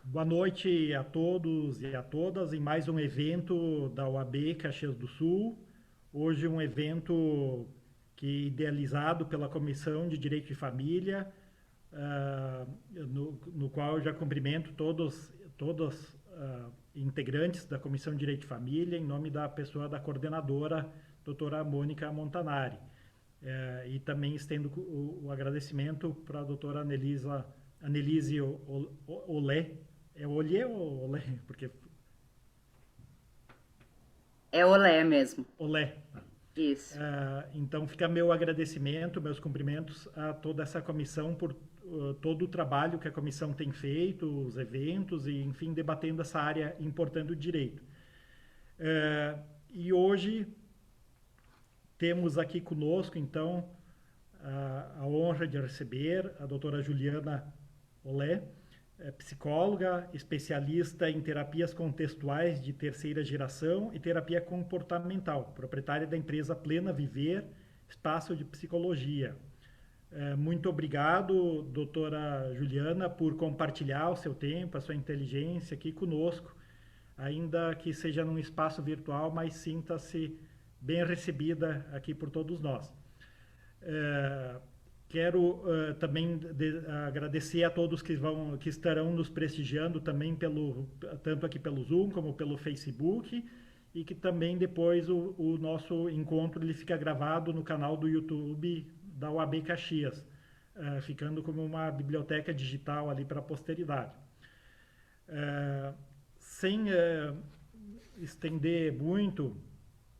Boa noite a todos e a todas em mais um evento da OAB Caxias do Sul. Hoje um evento idealizado pela Comissão de Direito de Família, no qual eu já cumprimento todos integrantes da Comissão de Direito de Família, em nome da pessoa da coordenadora, doutora Mônica Montanari. E também estendo o agradecimento para a doutora Anelise Olé. É Olé ou Olé? Porque É olé mesmo. Olé. Isso. Então fica meu agradecimento, meus cumprimentos a toda essa comissão por todo o trabalho que a comissão tem feito, os eventos e, enfim, debatendo essa área importante do direito. E hoje temos aqui conosco, então, a honra de receber a doutora Juliana Olé, psicóloga, especialista em terapias contextuais de terceira geração e terapia comportamental, proprietária da empresa Plena Viver, espaço de psicologia. Muito obrigado, doutora Juliana, por compartilhar o seu tempo, a sua inteligência aqui conosco, ainda que seja num espaço virtual, mas sinta-se bem recebida aqui por todos nós. É, Quero também agradecer a todos que estarão nos prestigiando também tanto aqui pelo Zoom como pelo Facebook, e que também depois o nosso encontro ele fica gravado no canal do YouTube da UAB Caxias, ficando como uma biblioteca digital ali para a posteridade. Sem estender muito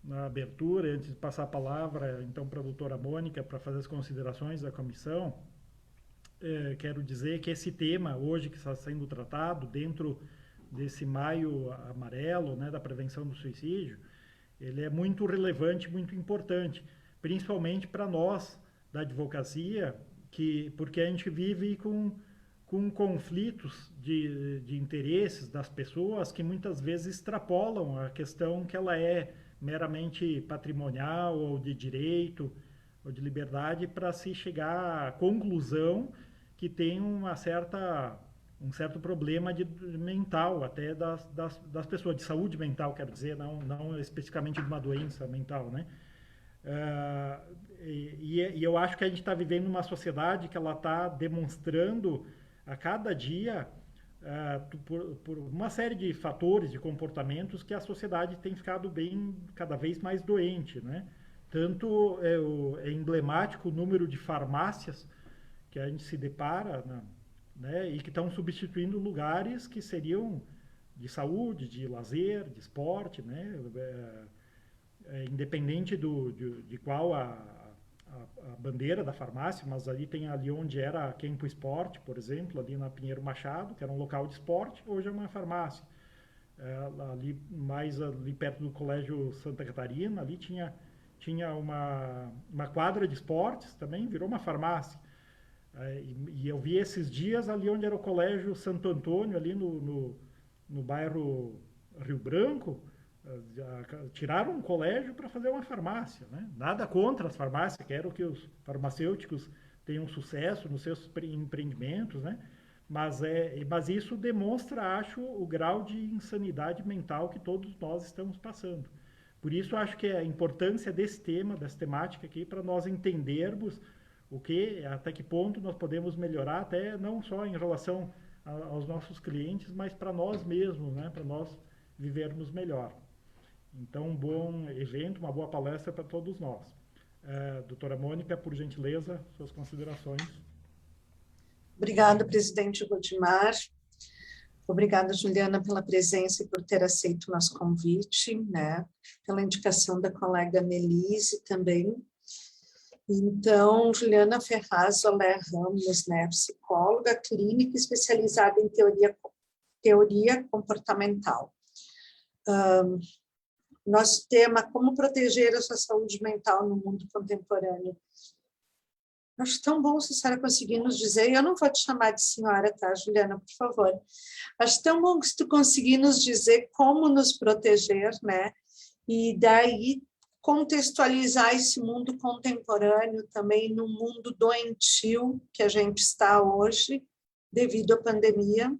na abertura, antes de passar a palavra então para a doutora Mônica para fazer as considerações da comissão, quero dizer que esse tema hoje que está sendo tratado dentro desse maio amarelo, né, da prevenção do suicídio, ele é muito relevante, muito importante, principalmente para nós da advocacia, porque a gente vive com conflitos de interesses das pessoas que muitas vezes extrapolam a questão que ela é meramente patrimonial ou de direito ou de liberdade para se chegar à conclusão que tem um certo problema mental até das pessoas, de saúde mental, quero dizer, não especificamente de uma doença mental, né? E eu acho que a gente está vivendo uma sociedade que ela está demonstrando a cada dia, por uma série de fatores, de comportamentos, que a sociedade tem ficado bem, cada vez mais doente, né? Tanto é emblemático o número de farmácias que a gente se depara, né, e que estão substituindo lugares que seriam de saúde, de lazer, de esporte, né? Independente de qual a bandeira da farmácia, mas ali tem ali onde era a Campo Esporte, por exemplo, ali na Pinheiro Machado, que era um local de esporte, hoje é uma farmácia. Ali mais ali perto do Colégio Santa Catarina, ali tinha uma quadra de esportes também, virou uma farmácia. E eu vi esses dias ali onde era o Colégio Santo Antônio, ali no bairro Rio Branco, tiraram um colégio para fazer uma farmácia. Né? Nada contra as farmácias, quero que os farmacêuticos tenham sucesso nos seus empreendimentos, né? Mas isso demonstra, acho, o grau de insanidade mental que todos nós estamos passando. Por isso, acho que a importância desse tema, dessa temática aqui, para nós entendermos até que ponto nós podemos melhorar, até não só em relação aos nossos clientes, mas para nós mesmos, né? Para nós vivermos melhor. Então, um bom evento, uma boa palestra para todos nós. Doutora Mônica, por gentileza, suas considerações. Obrigada, presidente Godimar. Obrigada, Juliana, pela presença e por ter aceito o nosso convite, né? Pela indicação da colega Nelise também. Então, Juliana Ferraz Olé Ramos, né, psicóloga clínica especializada em teoria comportamental. Nosso tema, como proteger a sua saúde mental no mundo contemporâneo. Acho tão bom se a senhora conseguir nos dizer, e eu não vou te chamar de senhora, tá, Juliana, por favor. Acho tão bom que se tu conseguir nos dizer como nos proteger, né, e daí contextualizar esse mundo contemporâneo também no mundo doentio que a gente está hoje, devido à pandemia.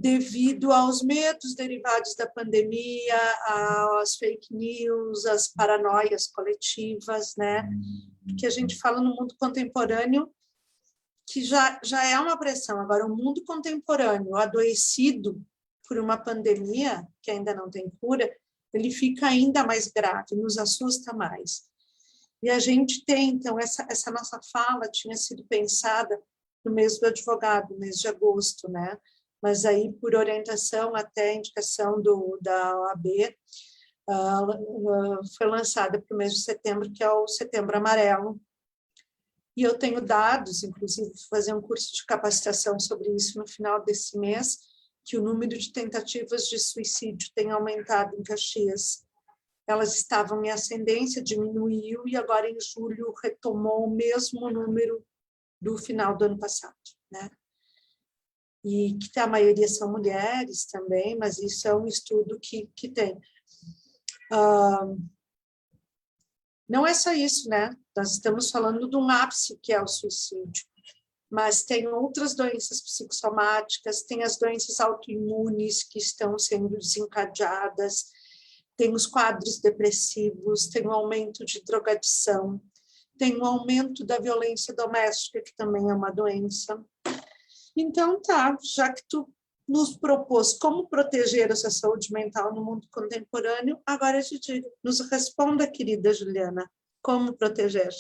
devido aos medos derivados da pandemia, às fake news, às paranoias coletivas, né? Porque a gente fala no mundo contemporâneo que já é uma pressão. Agora, o mundo contemporâneo adoecido por uma pandemia que ainda não tem cura, ele fica ainda mais grave, nos assusta mais. E a gente tem, então, essa nossa fala tinha sido pensada no mês do advogado, no mês de agosto, né? Mas aí, por orientação, até indicação da OAB, foi lançada para o mês de setembro, que é o Setembro Amarelo. E eu tenho dados, inclusive, vou fazer um curso de capacitação sobre isso no final desse mês, que o número de tentativas de suicídio tem aumentado em Caxias. Elas estavam em ascendência, diminuiu, e agora em julho retomou o mesmo número do final do ano passado, né? E que a maioria são mulheres também, mas isso é um estudo que tem. Não é só isso, né? Nós estamos falando de um ápice que é o suicídio, mas tem outras doenças psicossomáticas, tem as doenças autoimunes que estão sendo desencadeadas, tem os quadros depressivos, tem o aumento de drogadição, tem o aumento da violência doméstica, que também é uma doença. Então, tá, já que tu nos propôs como proteger essa saúde mental no mundo contemporâneo, agora eu te digo, nos responda, querida Juliana, como proteger?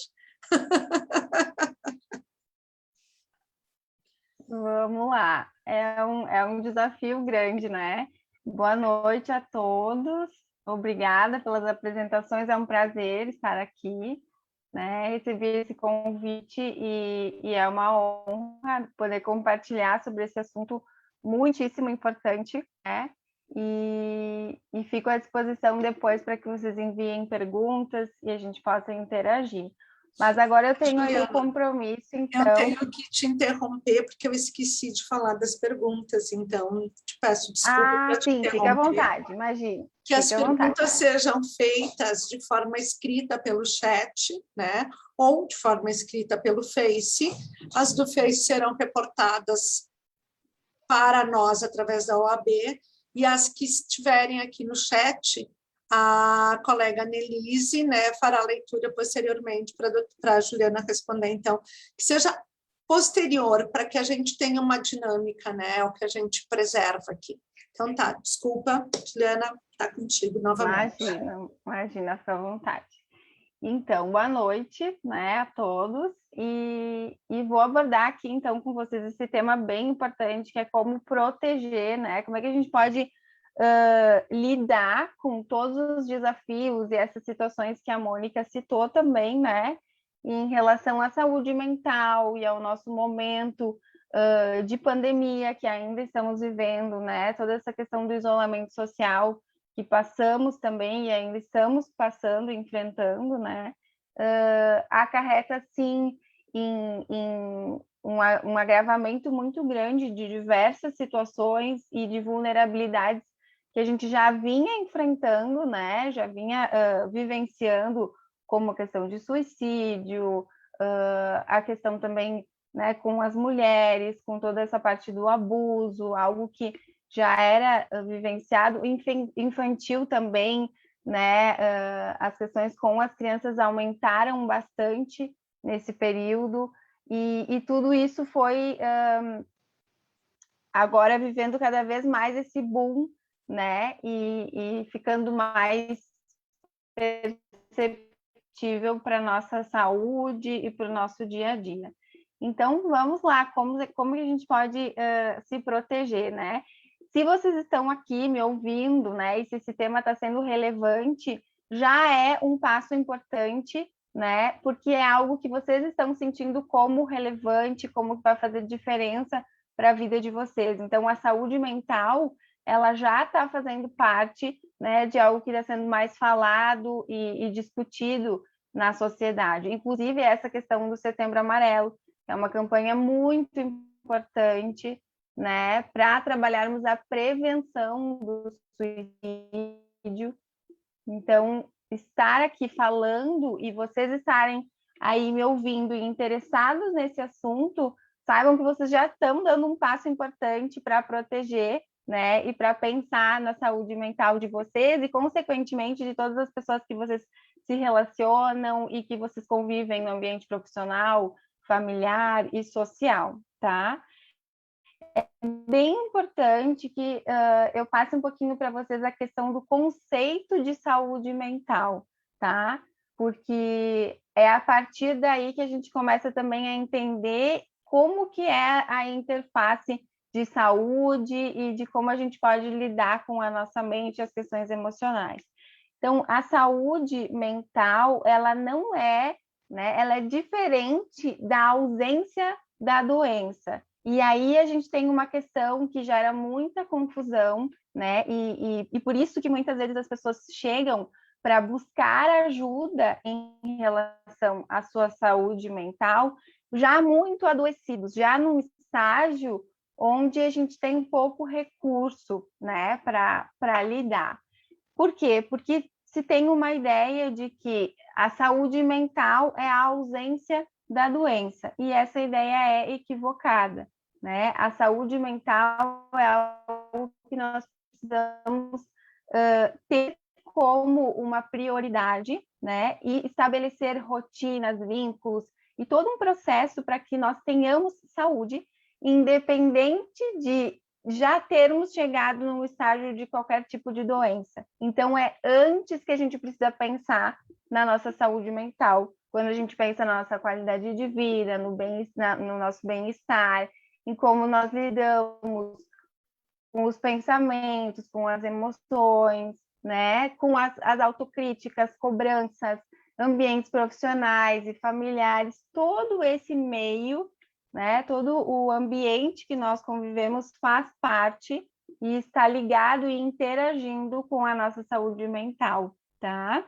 Vamos lá, é um desafio grande, né? Boa noite a todos, obrigada pelas apresentações, é um prazer estar aqui, né? Recebi esse convite e é uma honra poder compartilhar sobre esse assunto muitíssimo importante, né? E fico à disposição depois para que vocês enviem perguntas e a gente possa interagir. Mas agora eu tenho aí o compromisso, então... Eu tenho que te interromper, porque eu esqueci de falar das perguntas, então te peço desculpa para te interromper. Fica à vontade, imagina. Que as perguntas sejam feitas de forma escrita pelo chat, né? Ou de forma escrita pelo Face. As do Face serão reportadas para nós através da OAB, e as que estiverem aqui no chat, a colega Nelise, né, fará a leitura posteriormente para a Juliana responder. Então, que seja posterior, para que a gente tenha uma dinâmica, né, o que a gente preserva aqui. Então, tá, desculpa, Juliana, está contigo novamente. Imagina, fica à vontade. Então, boa noite, né, a todos, e vou abordar aqui, então, com vocês esse tema bem importante, que é como proteger, né, como é que a gente pode lidar com todos os desafios e essas situações que a Mônica citou também, né, em relação à saúde mental e ao nosso momento de pandemia que ainda estamos vivendo, né, toda essa questão do isolamento social que passamos também e ainda estamos passando, enfrentando, né, acarreta, sim, em um agravamento muito grande de diversas situações e de vulnerabilidades que a gente já vinha enfrentando, né, já vinha vivenciando, como a questão de suicídio, a questão também, né, com as mulheres, com toda essa parte do abuso, algo que já era vivenciado, infantil também, né, as questões com as crianças aumentaram bastante nesse período, e tudo isso foi agora vivendo cada vez mais esse boom, né, e ficando mais perceptível para a nossa saúde e para o nosso dia a dia. Então, vamos lá, como a gente pode se proteger, né? Se vocês estão aqui me ouvindo, né, e se esse tema está sendo relevante, já é um passo importante, né, porque é algo que vocês estão sentindo como relevante, como vai fazer diferença para a vida de vocês. Então, a saúde mental, ela já está fazendo parte, né, de algo que está sendo mais falado e discutido na sociedade. Inclusive, essa questão do Setembro Amarelo, que é uma campanha muito importante, né, para trabalharmos a prevenção do suicídio. Então, estar aqui falando e vocês estarem aí me ouvindo e interessados nesse assunto, saibam que vocês já estão dando um passo importante para proteger, né? E para pensar na saúde mental de vocês e, consequentemente, de todas as pessoas que vocês se relacionam e que vocês convivem no ambiente profissional, familiar e social, tá? É bem importante que eu passe um pouquinho para vocês a questão do conceito de saúde mental, tá? Porque é a partir daí que a gente começa também a entender como que é a interface de saúde e de como a gente pode lidar com a nossa mente e as questões emocionais. Então, a saúde mental, ela não é, né? Ela é diferente da ausência da doença. E aí a gente tem uma questão que gera muita confusão, né? E por isso que muitas vezes as pessoas chegam para buscar ajuda em relação à sua saúde mental, já muito adoecidos, já num estágio onde a gente tem pouco recurso, né, para lidar. Por quê? Porque se tem uma ideia de que a saúde mental é a ausência da doença, e essa ideia é equivocada, né? A saúde mental é algo que nós precisamos ter como uma prioridade, né? E estabelecer rotinas, vínculos e todo um processo para que nós tenhamos saúde, independente de já termos chegado no estágio de qualquer tipo de doença. Então, é antes que a gente precisa pensar na nossa saúde mental, quando a gente pensa na nossa qualidade de vida, no nosso bem-estar, em como nós lidamos com os pensamentos, com as emoções, né? Com as autocríticas, cobranças, ambientes profissionais e familiares, todo esse meio, né? Todo o ambiente que nós convivemos faz parte e está ligado e interagindo com a nossa saúde mental, tá?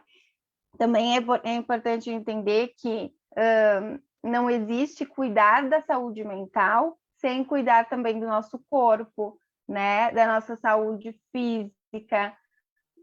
Também é importante entender que não existe cuidar da saúde mental sem cuidar também do nosso corpo, né? Da nossa saúde física,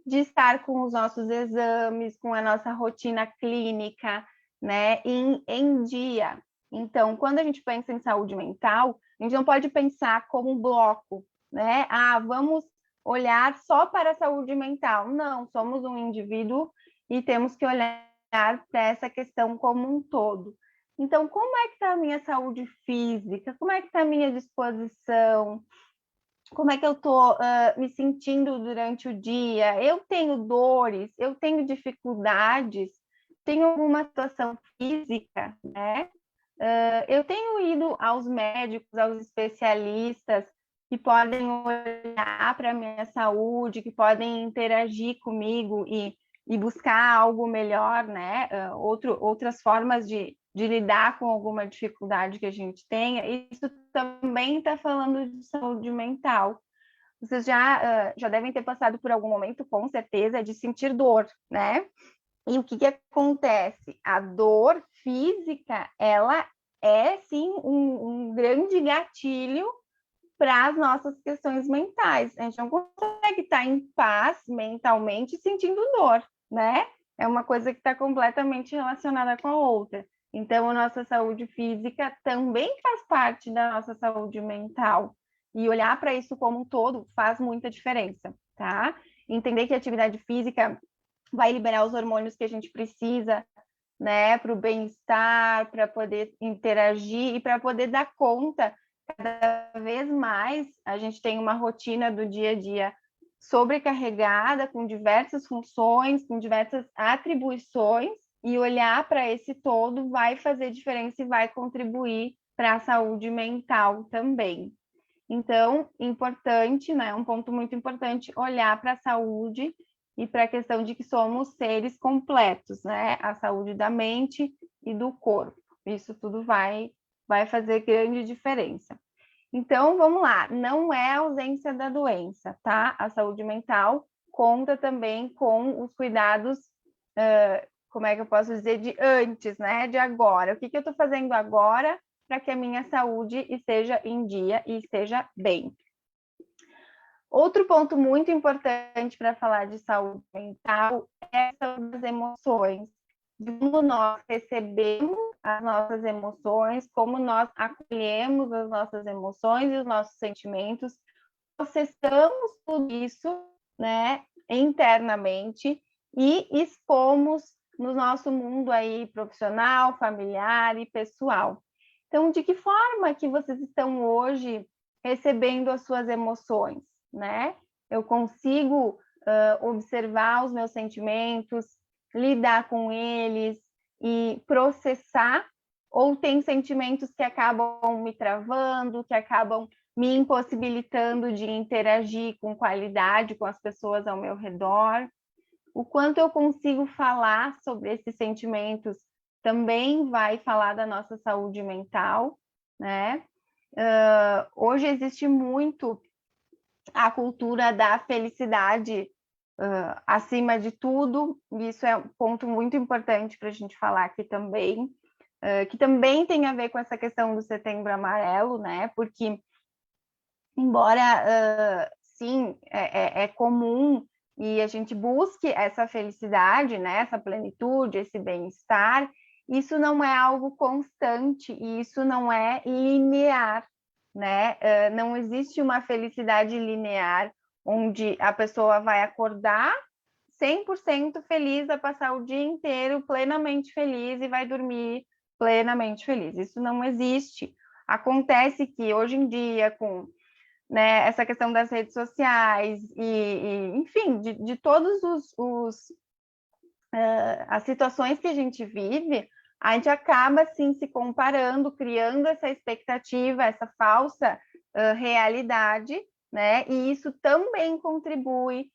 de estar com os nossos exames, com a nossa rotina clínica, né, em dia. Então, quando a gente pensa em saúde mental, a gente não pode pensar como um bloco, né? Ah, vamos olhar só para a saúde mental. Não, somos um indivíduo e temos que olhar para essa questão como um todo. Então, como é que está a minha saúde física? Como é que está a minha disposição? Como é que eu estou me sentindo durante o dia? Eu tenho dores, eu tenho dificuldades, tenho alguma situação física, né? Eu tenho ido aos médicos, aos especialistas que podem olhar para a minha saúde, que podem interagir comigo e buscar algo melhor, né? Outras formas de lidar com alguma dificuldade que a gente tenha. Isso também está falando de saúde mental. Vocês já devem ter passado por algum momento, com certeza, de sentir dor, né? E o que acontece? A dor física, ela é, sim, um grande gatilho para as nossas questões mentais. A gente não consegue estar em paz mentalmente sentindo dor, né? É uma coisa que está completamente relacionada com a outra. Então, a nossa saúde física também faz parte da nossa saúde mental. E olhar para isso como um todo faz muita diferença, tá? Entender que a atividade física vai liberar os hormônios que a gente precisa, né, para o bem-estar, para poder interagir e para poder dar conta. Cada vez mais a gente tem uma rotina do dia a dia sobrecarregada, com diversas funções, com diversas atribuições, e olhar para esse todo vai fazer diferença e vai contribuir para a saúde mental também. Então, importante, né, um ponto muito importante, olhar para a saúde e para a questão de que somos seres completos, né? A saúde da mente e do corpo. Isso tudo vai fazer grande diferença. Então, vamos lá, não é a ausência da doença, tá? A saúde mental conta também com os cuidados, como é que eu posso dizer, de antes, né? De agora. O que eu estou fazendo agora para que a minha saúde esteja em dia e esteja bem? Outro ponto muito importante para falar de saúde mental é a questão das emoções. Como nós recebemos as nossas emoções, como nós acolhemos as nossas emoções e os nossos sentimentos, processamos tudo isso, né, internamente e expomos no nosso mundo aí profissional, familiar e pessoal. Então, de que forma que vocês estão hoje recebendo as suas emoções, né? Eu consigo observar os meus sentimentos, lidar com eles e processar, ou tem sentimentos que acabam me travando, que acabam me impossibilitando de interagir com qualidade com as pessoas ao meu redor? O quanto eu consigo falar sobre esses sentimentos também vai falar da nossa saúde mental, né? Hoje existe muito a cultura da felicidade acima de tudo, e isso é um ponto muito importante para a gente falar aqui também, que também tem a ver com essa questão do Setembro Amarelo, né? Porque, embora, sim, é comum e a gente busque essa felicidade, né? Essa plenitude, esse bem-estar, isso não é algo constante e isso não é linear, né? Não existe uma felicidade linear onde a pessoa vai acordar 100% feliz, vai passar o dia inteiro plenamente feliz e vai dormir plenamente feliz. Isso não existe. Acontece que hoje em dia, com, né, essa questão das redes sociais enfim, de todos as situações que a gente vive, a gente acaba, assim, se comparando, criando essa expectativa, essa falsa realidade, né? E isso também contribui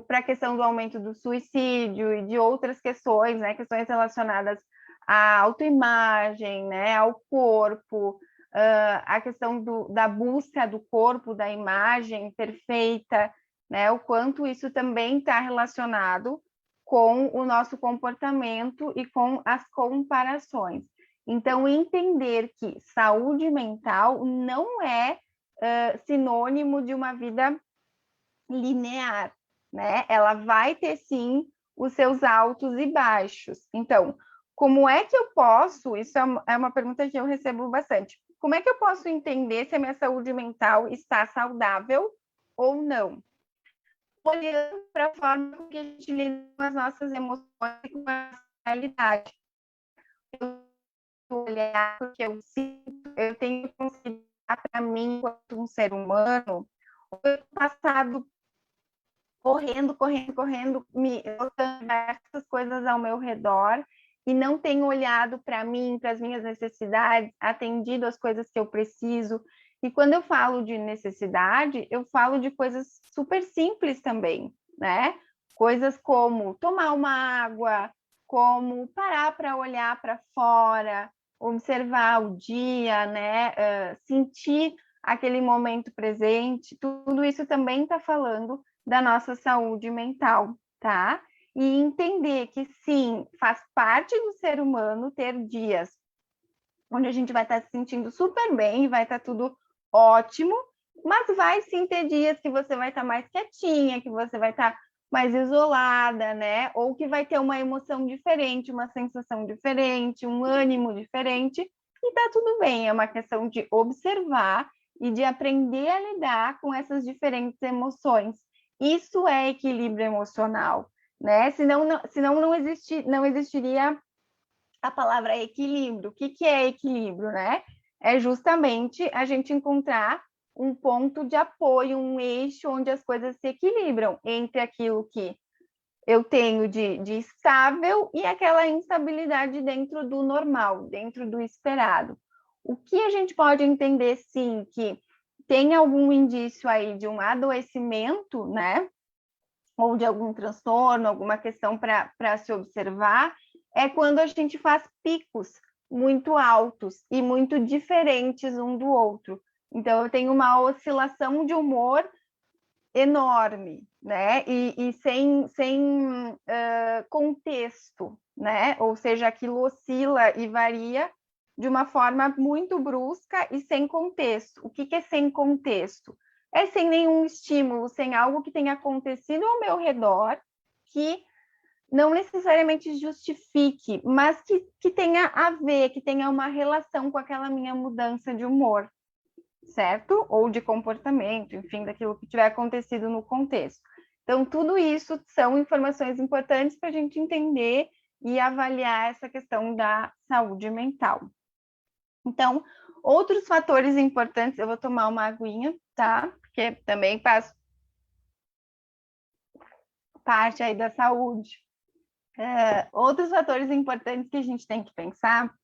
para a questão do aumento do suicídio e de outras questões, né? Questões relacionadas à autoimagem, né? Ao corpo, a questão da busca do corpo, da imagem perfeita, né? O quanto isso também está relacionado com o nosso comportamento e com as comparações. Então, entender que saúde mental não é sinônimo de uma vida linear, né? Ela vai ter, sim, os seus altos e baixos. Então, como é que eu posso, isso é uma pergunta que eu recebo bastante, como é que eu posso entender se a minha saúde mental está saudável ou não? Olhando para a forma que a gente lida com as nossas emoções e com a realidade. Eu olhar porque eu sinto, eu tenho que considerar para mim, enquanto um ser humano, o passado correndo, me notando diversas coisas ao meu redor e não tenho olhado para mim, para as minhas necessidades, atendido as coisas que eu preciso. E quando eu falo de necessidade, eu falo de coisas super simples também, né? Coisas como tomar uma água, como parar para olhar para fora, observar o dia, né? Sentir aquele momento presente. Tudo isso também está falando da nossa saúde mental, tá? E entender que, sim, faz parte do ser humano ter dias onde a gente vai estar se sentindo super bem, vai estar tudo ótimo, mas vai sim ter dias que você vai estar mais quietinha, que você vai estar mais isolada, né? Ou que vai ter uma emoção diferente, uma sensação diferente, um ânimo diferente, e tá tudo bem, é uma questão de observar e de aprender a lidar com essas diferentes emoções. Isso é equilíbrio emocional, né? Senão não existiria a palavra equilíbrio. O que é equilíbrio, né? É justamente a gente encontrar um ponto de apoio, um eixo onde as coisas se equilibram entre aquilo que eu tenho de estável e aquela instabilidade dentro do normal, dentro do esperado. O que a gente pode entender, sim, que tem algum indício aí de um adoecimento, né? Ou de algum transtorno, alguma questão para se observar, é quando a gente faz picos muito altos e muito diferentes um do outro. Então, eu tenho uma oscilação de humor enorme, né? E sem contexto, né? Ou seja, aquilo oscila e varia de uma forma muito brusca e sem contexto. O que é sem contexto? É sem nenhum estímulo, sem algo que tenha acontecido ao meu redor que não necessariamente justifique, mas que tenha a ver, que tenha uma relação com aquela minha mudança de humor. certo? Ou de comportamento, enfim, daquilo que tiver acontecido no contexto. Então, tudo isso são informações importantes para a gente entender e avaliar essa questão da saúde mental. Então, outros fatores importantes, eu vou tomar uma aguinha, tá? Porque também faz parte aí da saúde. Outros fatores importantes que a gente tem que pensar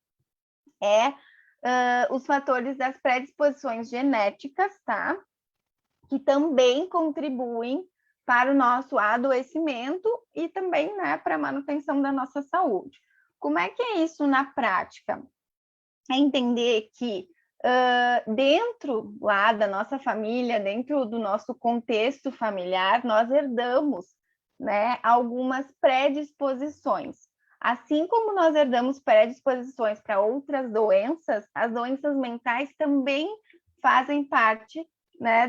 os fatores das predisposições genéticas, tá? Que também contribuem para o nosso adoecimento e também, né, para a manutenção da nossa saúde. Como é que é isso na prática? É entender que dentro lá da nossa família, dentro do nosso contexto familiar, nós herdamos, né, algumas predisposições. Assim como nós herdamos predisposições para outras doenças, as doenças mentais também fazem parte, né,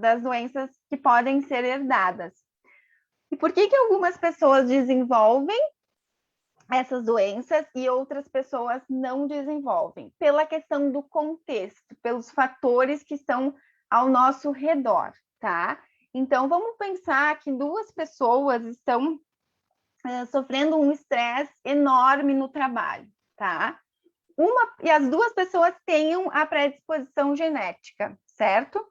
das doenças que podem ser herdadas. E por que algumas pessoas desenvolvem essas doenças e outras pessoas não desenvolvem? Pela questão do contexto, pelos fatores que estão ao nosso redor, tá? Então, vamos pensar que duas pessoas estão sofrendo um estresse enorme no trabalho, tá? E as duas pessoas tenham a predisposição genética, certo?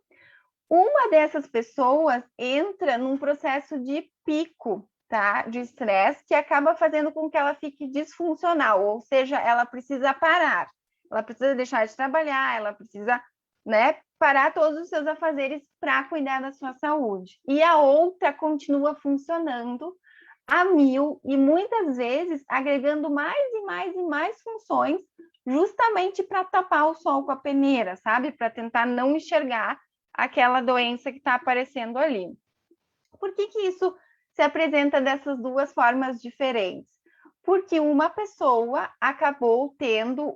Uma dessas pessoas entra num processo de pico, tá? De estresse, que acaba fazendo com que ela fique disfuncional, ou seja, ela precisa parar, ela precisa deixar de trabalhar, ela precisa, né, parar todos os seus afazeres para cuidar da sua saúde. E a outra continua funcionando a mil e muitas vezes agregando mais e mais e mais funções, justamente para tapar o sol com a peneira, sabe? Para tentar não enxergar aquela doença que está aparecendo ali. Por que isso se apresenta dessas duas formas diferentes? Porque uma pessoa acabou tendo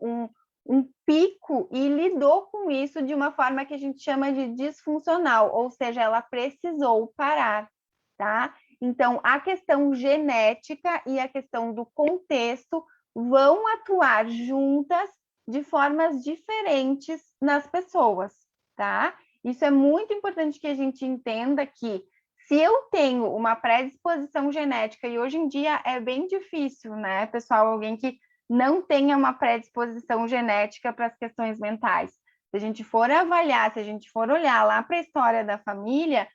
um pico e lidou com isso de uma forma que a gente chama de disfuncional, ou seja, ela precisou parar, tá? Então, a questão genética e a questão do contexto vão atuar juntas de formas diferentes nas pessoas, tá? Isso é muito importante que a gente entenda que se eu tenho uma predisposição genética, e hoje em dia é bem difícil, né, pessoal, alguém que não tenha uma predisposição genética para as questões mentais. Se a gente for avaliar, se a gente for olhar lá para a história da família,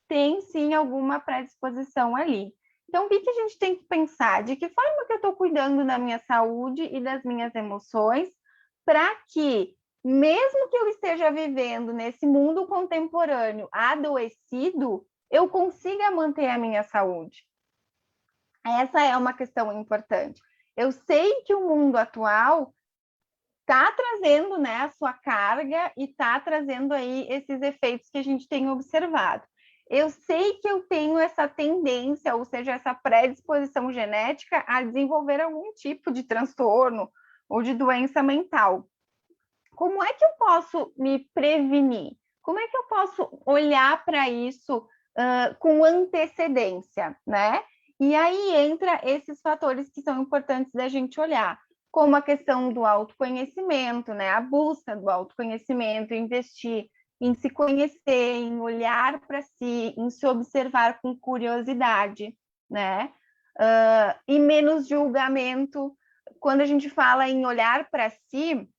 tem sim alguma predisposição ali. Então, o que a gente tem que pensar? De que forma que eu estou cuidando da minha saúde e das minhas emoções para que, mesmo que eu esteja vivendo nesse mundo contemporâneo adoecido, eu consiga manter a minha saúde? Essa é uma questão importante. Eu sei que o mundo atual está trazendo, né, a sua carga e está trazendo aí esses efeitos que a gente tem observado. Eu sei que eu tenho essa tendência, ou seja, essa predisposição genética a desenvolver algum tipo de transtorno ou de doença mental. Como é que eu posso me prevenir? Como é que eu posso olhar para isso com antecedência, né? E aí entra esses fatores que são importantes da gente olhar, como a questão do autoconhecimento, né? A busca do autoconhecimento, investir em se conhecer, em olhar para si, em se observar com curiosidade, né? E menos julgamento. Quando a gente fala em olhar para si,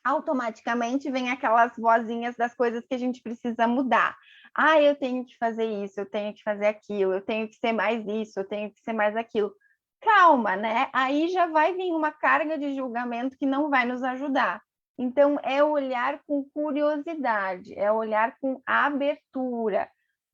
automaticamente vem aquelas vozinhas das coisas que a gente precisa mudar. Ah, eu tenho que fazer isso, eu tenho que fazer aquilo, eu tenho que ser mais isso, eu tenho que ser mais aquilo. Calma, né? Aí já vai vir uma carga de julgamento que não vai nos ajudar. Então, é olhar com curiosidade, é olhar com abertura,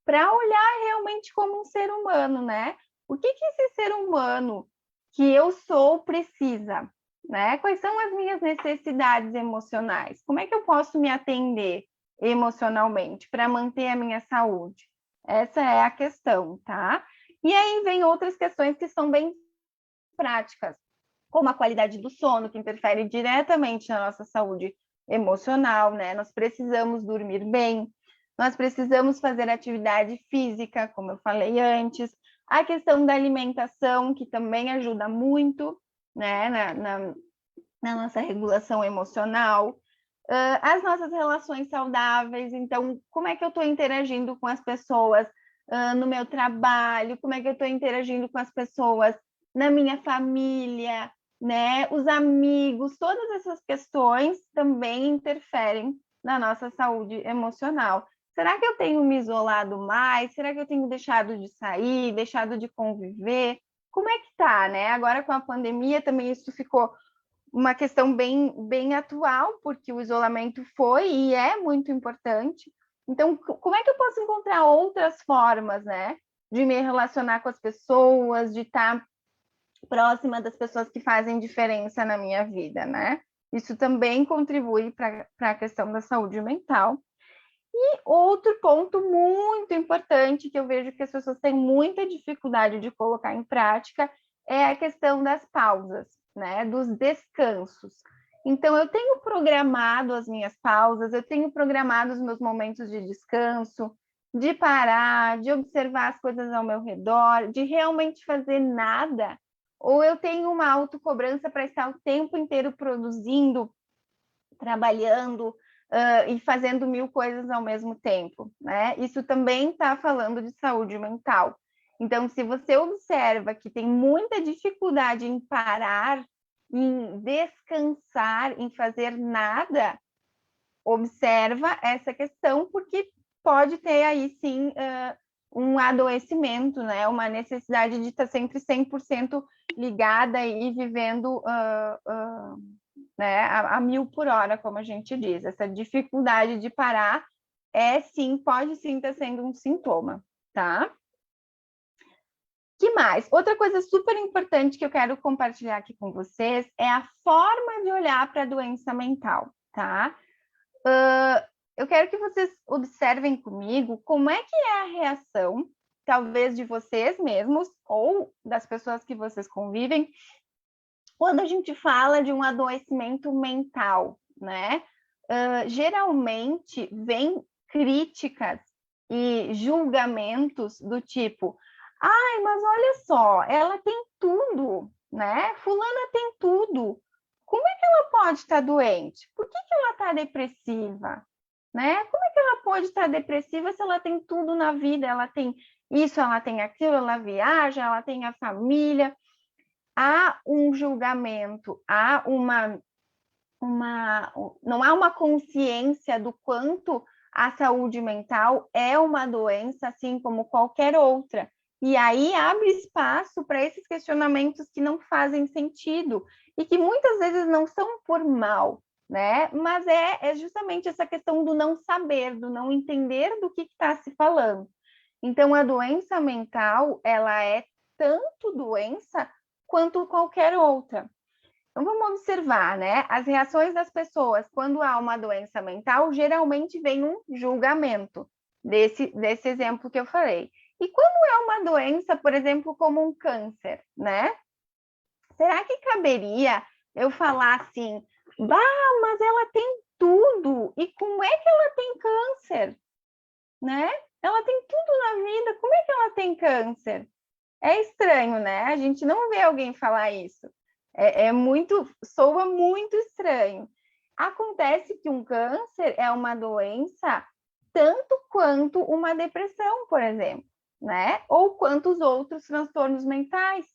para olhar realmente como um ser humano, né? O que esse ser humano que eu sou precisa? Né? Quais são as minhas necessidades emocionais? Como é que eu posso me atender emocionalmente para manter a minha saúde? Essa é a questão, tá? E aí vem outras questões que são bem práticas, como a qualidade do sono, que interfere diretamente na nossa saúde emocional, né? Nós precisamos dormir bem, nós precisamos fazer atividade física, como eu falei antes, a questão da alimentação, que também ajuda muito, né, na nossa regulação emocional, as nossas relações saudáveis. Então, como é que eu estou interagindo com as pessoas no meu trabalho? Como é que eu estou interagindo com as pessoas na minha família, né? Os amigos, todas essas questões também interferem na nossa saúde emocional. Será que eu tenho me isolado mais? Será que eu tenho deixado de sair, deixado de conviver? Como é que tá, né? Agora com a pandemia também isso ficou uma questão bem atual, porque o isolamento foi e é muito importante. Então, como é que eu posso encontrar outras formas, né, de me relacionar com as pessoas, de estar próxima das pessoas que fazem diferença na minha vida, né? Isso também contribui para a questão da saúde mental. E outro ponto muito importante que eu vejo que as pessoas têm muita dificuldade de colocar em prática é a questão das pausas, né? Dos descansos. Então, eu tenho programado as minhas pausas, eu tenho programado os meus momentos de descanso, de parar, de observar as coisas ao meu redor, de realmente fazer nada, ou eu tenho uma autocobrança para estar o tempo inteiro produzindo, trabalhando, e fazendo 1000 coisas ao mesmo tempo, né? Isso também está falando de saúde mental. Então, se você observa que tem muita dificuldade em parar, em descansar, em fazer nada, observa essa questão, porque pode ter aí sim um adoecimento, né? Uma necessidade de estar sempre 100% ligada e vivendo né, a 1000 por hora, como a gente diz. Essa dificuldade de parar pode sim estar sendo um sintoma, tá? Que mais? Outra coisa super importante que eu quero compartilhar aqui com vocês é a forma de olhar para a doença mental, tá? Eu quero que vocês observem comigo como é que é a reação, talvez de vocês mesmos ou das pessoas que vocês convivem, quando a gente fala de um adoecimento mental, né? Geralmente vem críticas e julgamentos do tipo: ai, mas olha só, ela tem tudo, né? Fulana tem tudo. Como é que ela pode estar doente? Por que ela está depressiva? Né? Como é que ela pode estar depressiva se ela tem tudo na vida? Ela tem isso, ela tem aquilo, ela viaja, ela tem a família. Há um julgamento, não há uma consciência do quanto a saúde mental é uma doença, assim como qualquer outra. E aí abre espaço para esses questionamentos que não fazem sentido e que muitas vezes não são por mal, né? Mas é justamente essa questão do não saber, do não entender do que está se falando. Então, a doença mental, ela é tanto doença quanto qualquer outra. Então, vamos observar, né? As reações das pessoas quando há uma doença mental, geralmente vem um julgamento, desse exemplo que eu falei. E quando é uma doença, por exemplo, como um câncer, né? Será que caberia eu falar assim, bah, mas ela tem tudo, e como é que ela tem câncer, né? Ela tem tudo na vida, como é que ela tem câncer? É estranho, né? A gente não vê alguém falar isso. Soa muito estranho. Acontece que um câncer é uma doença tanto quanto uma depressão, por exemplo, né? Ou quanto os outros transtornos mentais.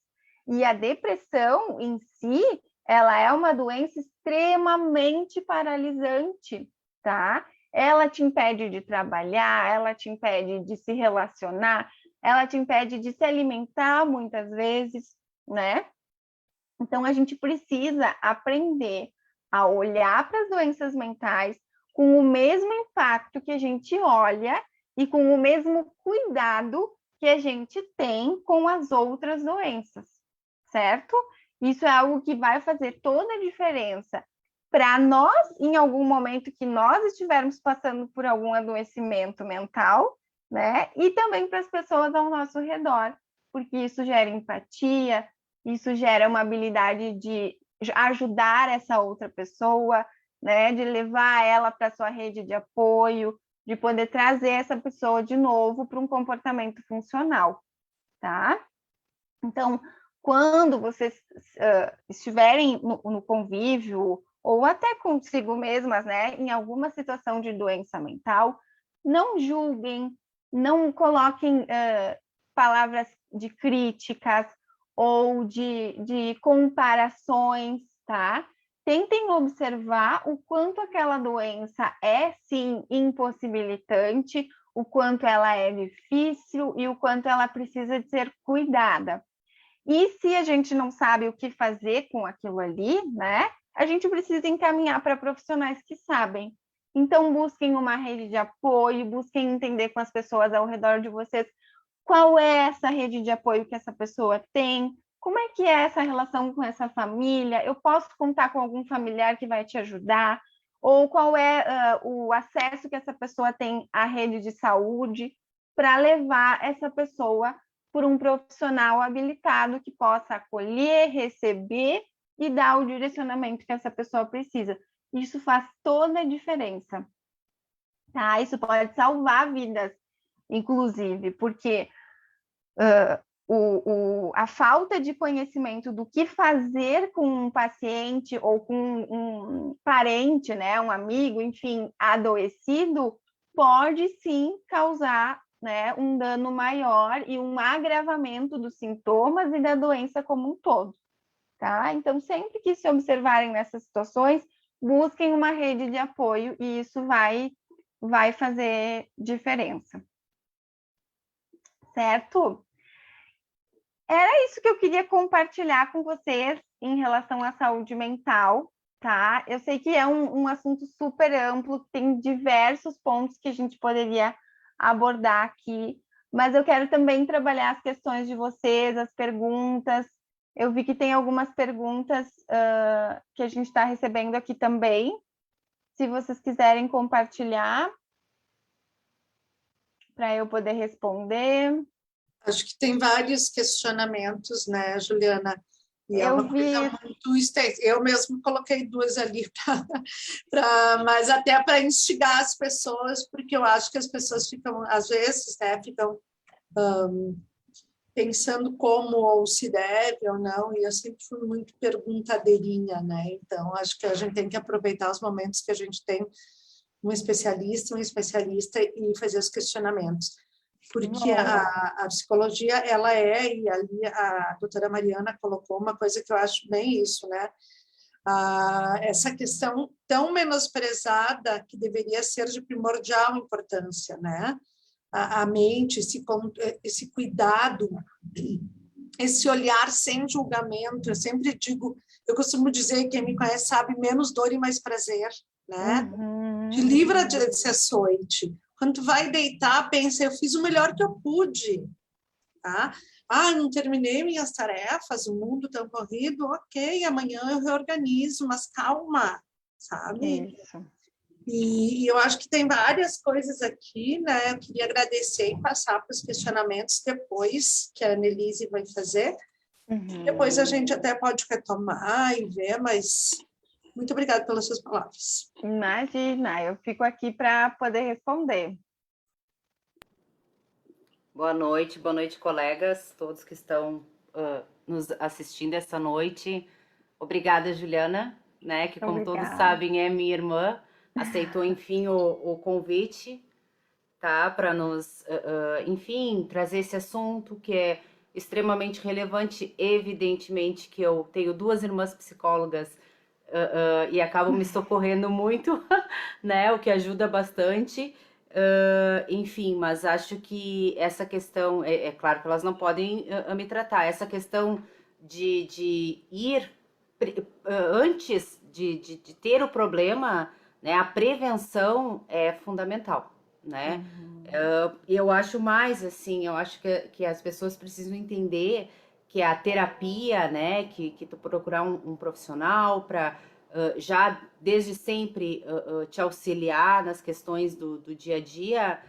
E a depressão em si, ela é uma doença extremamente paralisante, tá? Ela te impede de trabalhar, ela te impede de se relacionar, ela te impede de se alimentar muitas vezes, né? Então, a gente precisa aprender a olhar para as doenças mentais com o mesmo impacto que a gente olha e com o mesmo cuidado que a gente tem com as outras doenças, certo? Isso é algo que vai fazer toda a diferença para nós, em algum momento que nós estivermos passando por algum adoecimento mental, né? E também para as pessoas ao nosso redor, porque isso gera empatia, isso gera uma habilidade de ajudar essa outra pessoa, né? De levar ela para sua rede de apoio, de poder trazer essa pessoa de novo para um comportamento funcional, tá? Então, quando vocês estiverem no convívio ou até consigo mesmas, né, em alguma situação de doença mental, não julguem, não coloquem palavras de críticas ou de comparações, tá? Tentem observar o quanto aquela doença é, sim, impossibilitante, o quanto ela é difícil e o quanto ela precisa de ser cuidada. E se a gente não sabe o que fazer com aquilo ali, né? A gente precisa encaminhar para profissionais que sabem. Então, busquem uma rede de apoio, busquem entender com as pessoas ao redor de vocês qual é essa rede de apoio que essa pessoa tem, como é que é essa relação com essa família, eu posso contar com algum familiar que vai te ajudar, ou qual é o acesso que essa pessoa tem à rede de saúde, para levar essa pessoa por um profissional habilitado que possa acolher, receber e dar o direcionamento que essa pessoa precisa. Isso faz toda a diferença, tá? Isso pode salvar vidas, inclusive, porque a falta de conhecimento do que fazer com um paciente ou com um parente, né, um amigo, enfim, adoecido, pode sim causar, né, um dano maior e um agravamento dos sintomas e da doença como um todo, tá? Então, sempre que se observarem nessas situações, busquem uma rede de apoio e isso vai fazer diferença. Certo? Era isso que eu queria compartilhar com vocês em relação à saúde mental, tá? Eu sei que é um assunto super amplo, tem diversos pontos que a gente poderia abordar aqui, mas eu quero também trabalhar as questões de vocês, as perguntas. Eu vi que tem algumas perguntas que a gente está recebendo aqui também. Se vocês quiserem compartilhar, para eu poder responder. Acho que tem vários questionamentos, né, Juliana? E é uma coisa muito extensa. Eu mesmo coloquei duas ali, mas até para instigar as pessoas, porque eu acho que as pessoas ficam, às vezes, né, ficam pensando como ou se deve ou não, e eu sempre fui muito perguntadeirinha, né? Então, acho que a gente tem que aproveitar os momentos que a gente tem um especialista e fazer os questionamentos. Porque a psicologia, ela e ali a doutora Mariana colocou uma coisa que eu acho bem isso, né? Essa questão tão menosprezada que deveria ser de primordial importância, né? A mente, esse cuidado, esse olhar sem julgamento. Eu sempre digo, eu costumo dizer que quem me conhece sabe menos dor e mais prazer, né? Te livra de ser açoite. Quando tu vai deitar, pensa, eu fiz o melhor que eu pude, tá? Não terminei minhas tarefas, o mundo tão corrido, ok, amanhã eu reorganizo, mas calma, sabe? Isso. E eu acho que tem várias coisas aqui, né? Eu queria agradecer e passar para os questionamentos depois, que a Annelise vai fazer. Depois a gente até pode retomar e ver, mas muito obrigada pelas suas palavras. Imagina, eu fico aqui para poder responder. Boa noite, colegas, todos que estão nos assistindo essa noite. Obrigada, Juliana, né, que como todos sabem é minha irmã, aceitou enfim o convite, tá, para nos, enfim, trazer esse assunto que é extremamente relevante. Evidentemente que eu tenho duas irmãs psicólogas e acabam me socorrendo muito, né, o que ajuda bastante. Enfim, mas acho que essa questão, é claro que elas não podem me tratar, essa questão de ir antes de ter o problema, né, a prevenção é fundamental, né? Eu acho mais assim, eu acho que as pessoas precisam entender que a terapia, né, que tu procurar um profissional para já desde sempre te auxiliar nas questões do dia a dia,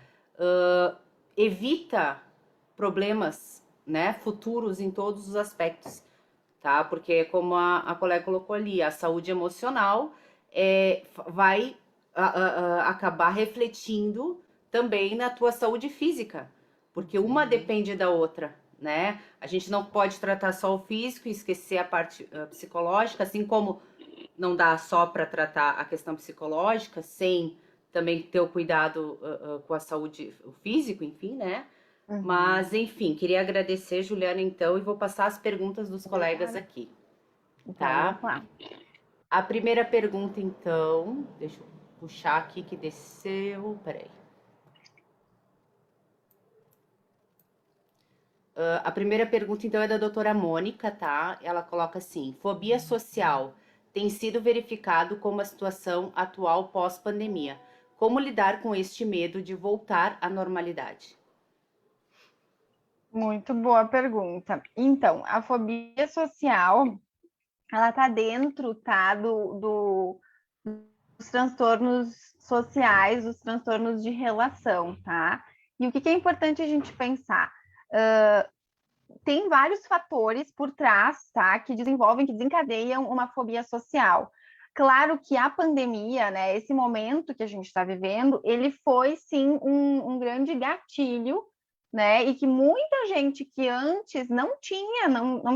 evita problemas, né, futuros em todos os aspectos, tá? Porque como a colega colocou ali, a saúde emocional vai acabar refletindo também na tua saúde física, porque uma depende da outra, né? A gente não pode tratar só o físico e esquecer a parte psicológica, assim como não dá só para tratar a questão psicológica, sem também ter o cuidado com a saúde, o físico, enfim, né? Mas, enfim, queria agradecer, Juliana, então, e vou passar as perguntas dos colegas aqui. Tá? Vamos lá. A primeira pergunta, então, deixa eu puxar aqui que desceu, peraí. A primeira pergunta, então, é da doutora Mônica, tá? Ela coloca assim: fobia social tem sido verificado como a situação atual pós-pandemia. Como lidar com este medo de voltar à normalidade? Muito boa pergunta. Então, a fobia social, ela tá dentro, tá, dos transtornos sociais, dos transtornos de relação, tá? E o que é importante a gente pensar? Tem vários fatores por trás, tá, que desenvolvem, que desencadeiam uma fobia social. Claro que a pandemia, né, esse momento que a gente está vivendo, ele foi, sim, um grande gatilho, né, e que muita gente que antes não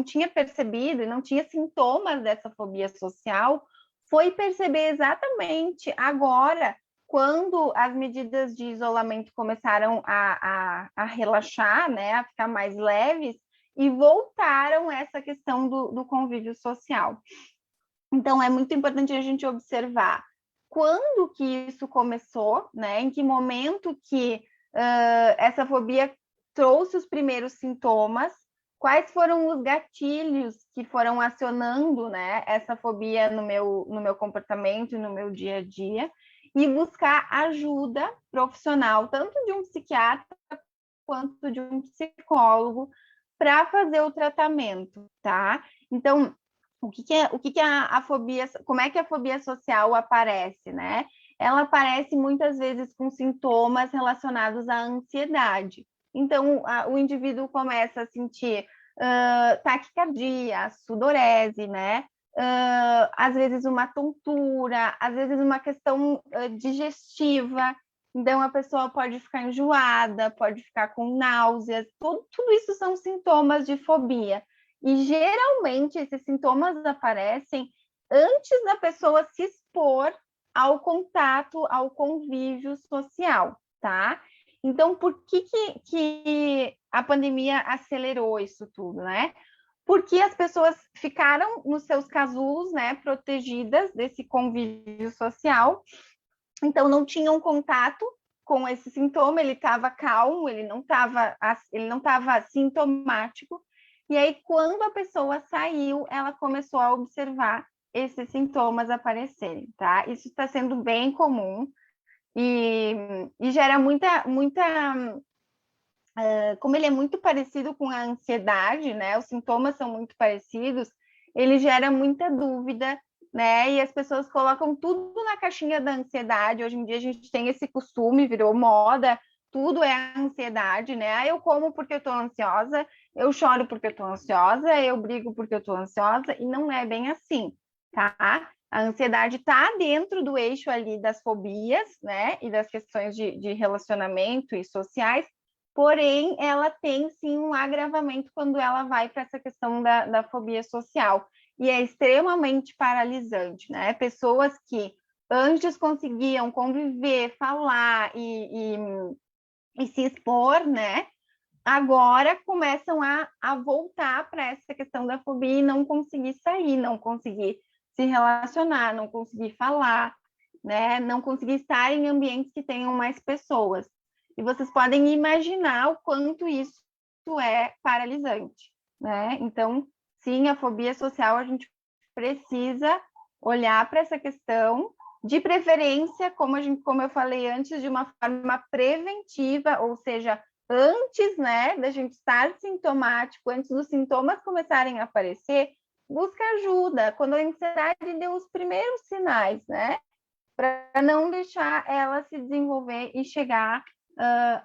tinha percebido e não tinha sintomas dessa fobia social, foi perceber exatamente agora, quando as medidas de isolamento começaram a relaxar, né, a ficar mais leves, e voltaram essa questão do convívio social. Então, é muito importante a gente observar quando que isso começou, né? Em que momento que essa fobia trouxe os primeiros sintomas, quais foram os gatilhos que foram acionando, né, essa fobia no meu comportamento e no meu dia a dia, e buscar ajuda profissional, tanto de um psiquiatra quanto de um psicólogo, para fazer o tratamento, tá? Então, o que é a fobia, como é que a fobia social aparece, né? Ela aparece muitas vezes com sintomas relacionados à ansiedade. Então, o indivíduo começa a sentir taquicardia, sudorese, né? Às vezes uma tontura, às vezes uma questão digestiva. Então, a pessoa pode ficar enjoada, pode ficar com náuseas, tudo isso são sintomas de fobia. E, geralmente, esses sintomas aparecem antes da pessoa se expor ao contato, ao convívio social, tá? Então, por que a pandemia acelerou isso tudo, né? Porque as pessoas ficaram nos seus casulos, né, protegidas desse convívio social, então não tinham contato com esse sintoma, ele estava calmo, ele não estava sintomático, e aí quando a pessoa saiu, ela começou a observar esses sintomas aparecerem, tá? Isso está sendo bem comum e gera como ele é muito parecido com a ansiedade, né? Os sintomas são muito parecidos, ele gera muita dúvida, né? E as pessoas colocam tudo na caixinha da ansiedade. Hoje em dia a gente tem esse costume, virou moda, tudo é ansiedade, né? Eu como porque eu tô ansiosa, eu choro porque eu tô ansiosa, eu brigo porque eu tô ansiosa, e não é bem assim, tá? A ansiedade está dentro do eixo ali das fobias, né? E das questões de relacionamento e sociais, porém, ela tem sim um agravamento quando ela vai para essa questão da fobia social. E é extremamente paralisante, né? Pessoas que antes conseguiam conviver, falar e se expor, né? Agora começam a voltar para essa questão da fobia e não conseguir sair, não conseguir se relacionar, não conseguir falar, né? Não conseguir estar em ambientes que tenham mais pessoas. E vocês podem imaginar o quanto isso é paralisante, né? Então, sim, a fobia social, a gente precisa olhar para essa questão, de preferência, como eu falei antes, de uma forma preventiva, ou seja, antes, né, da gente estar sintomático, antes dos sintomas começarem a aparecer, busca ajuda, quando a ansiedade deu os primeiros sinais, né? Para não deixar ela se desenvolver e chegar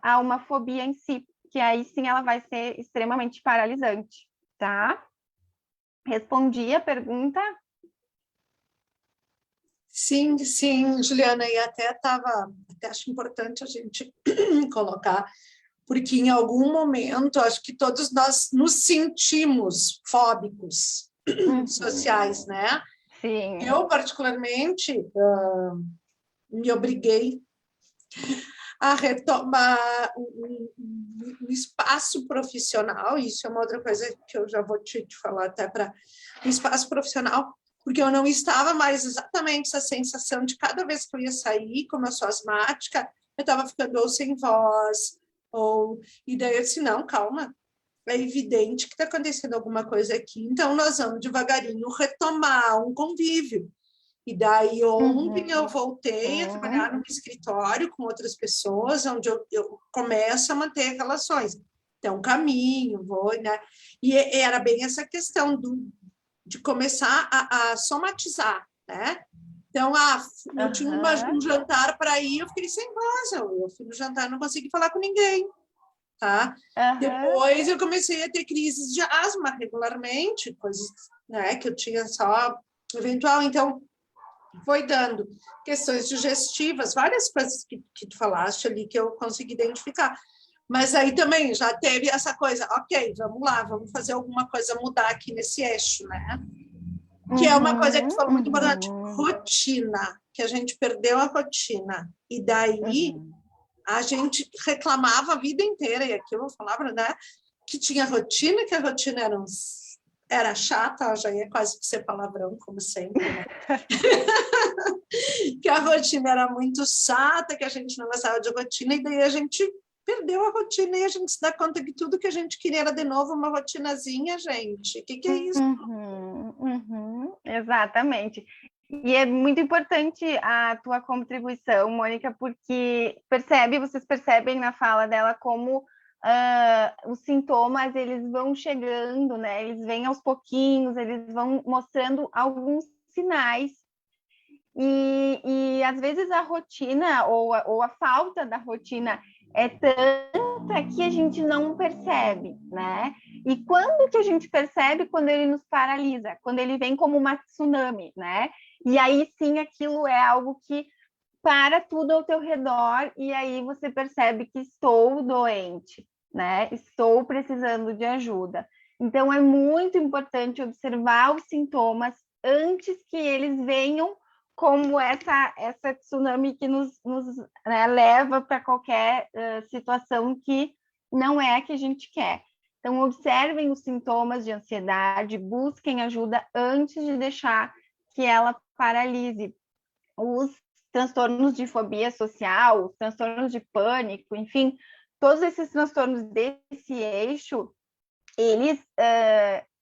a uma fobia em si, que aí sim ela vai ser extremamente paralisante, tá? Respondi a pergunta? Sim, sim, Juliana, e até acho importante a gente colocar, porque em algum momento acho que todos nós nos sentimos fóbicos sociais, né? Sim. Eu, particularmente, me obriguei a retomar um espaço profissional, isso é uma outra coisa que eu já vou te falar até para um espaço profissional, porque eu não estava mais exatamente essa sensação de cada vez que eu ia sair, como eu sou asmática, eu estava ficando ou sem voz, e daí eu disse, não, calma, é evidente que está acontecendo alguma coisa aqui, então nós vamos devagarinho retomar um convívio. E daí ontem eu voltei a trabalhar no escritório com outras pessoas, onde eu começo a manter relações. Então, caminho, vou, né? E era bem essa questão de começar a somatizar, né? Então, eu tinha um jantar para ir, eu fiquei sem voz, eu fui no jantar, não consegui falar com ninguém, tá? Depois eu comecei a ter crises de asma regularmente, coisas, né, que eu tinha só eventual, então foi dando questões digestivas, várias coisas que tu falaste ali que eu consegui identificar. Mas aí também já teve essa coisa, ok, vamos lá, vamos fazer alguma coisa mudar aqui nesse eixo, né? Que é uma coisa que tu falou muito importante, rotina, que a gente perdeu a rotina. E daí a gente reclamava a vida inteira, e aqui eu falava, né, que tinha rotina, que a rotina era chata, já ia quase ser palavrão, como sempre, né? Que a rotina era muito chata, que a gente não gostava de rotina, e daí a gente perdeu a rotina e a gente se dá conta que tudo que a gente queria era de novo uma rotinazinha, gente. O que é isso? Exatamente. E é muito importante a tua contribuição, Mônica, porque vocês percebem na fala dela como os sintomas, eles vão chegando, né? Eles vêm aos pouquinhos, eles vão mostrando alguns sinais. E às vezes a rotina ou a falta da rotina é tanta que a gente não percebe, né? E quando que a gente percebe? Quando ele nos paralisa, quando ele vem como uma tsunami, né? E aí sim aquilo é algo que para tudo ao teu redor e aí você percebe que estou doente, né? Estou precisando de ajuda. Então é muito importante observar os sintomas antes que eles venham como essa tsunami que nos né, leva para qualquer situação que não é a que a gente quer. Então, observem os sintomas de ansiedade, busquem ajuda antes de deixar que ela paralise. Os transtornos de fobia social, os transtornos de pânico, enfim, todos esses transtornos desse eixo, eles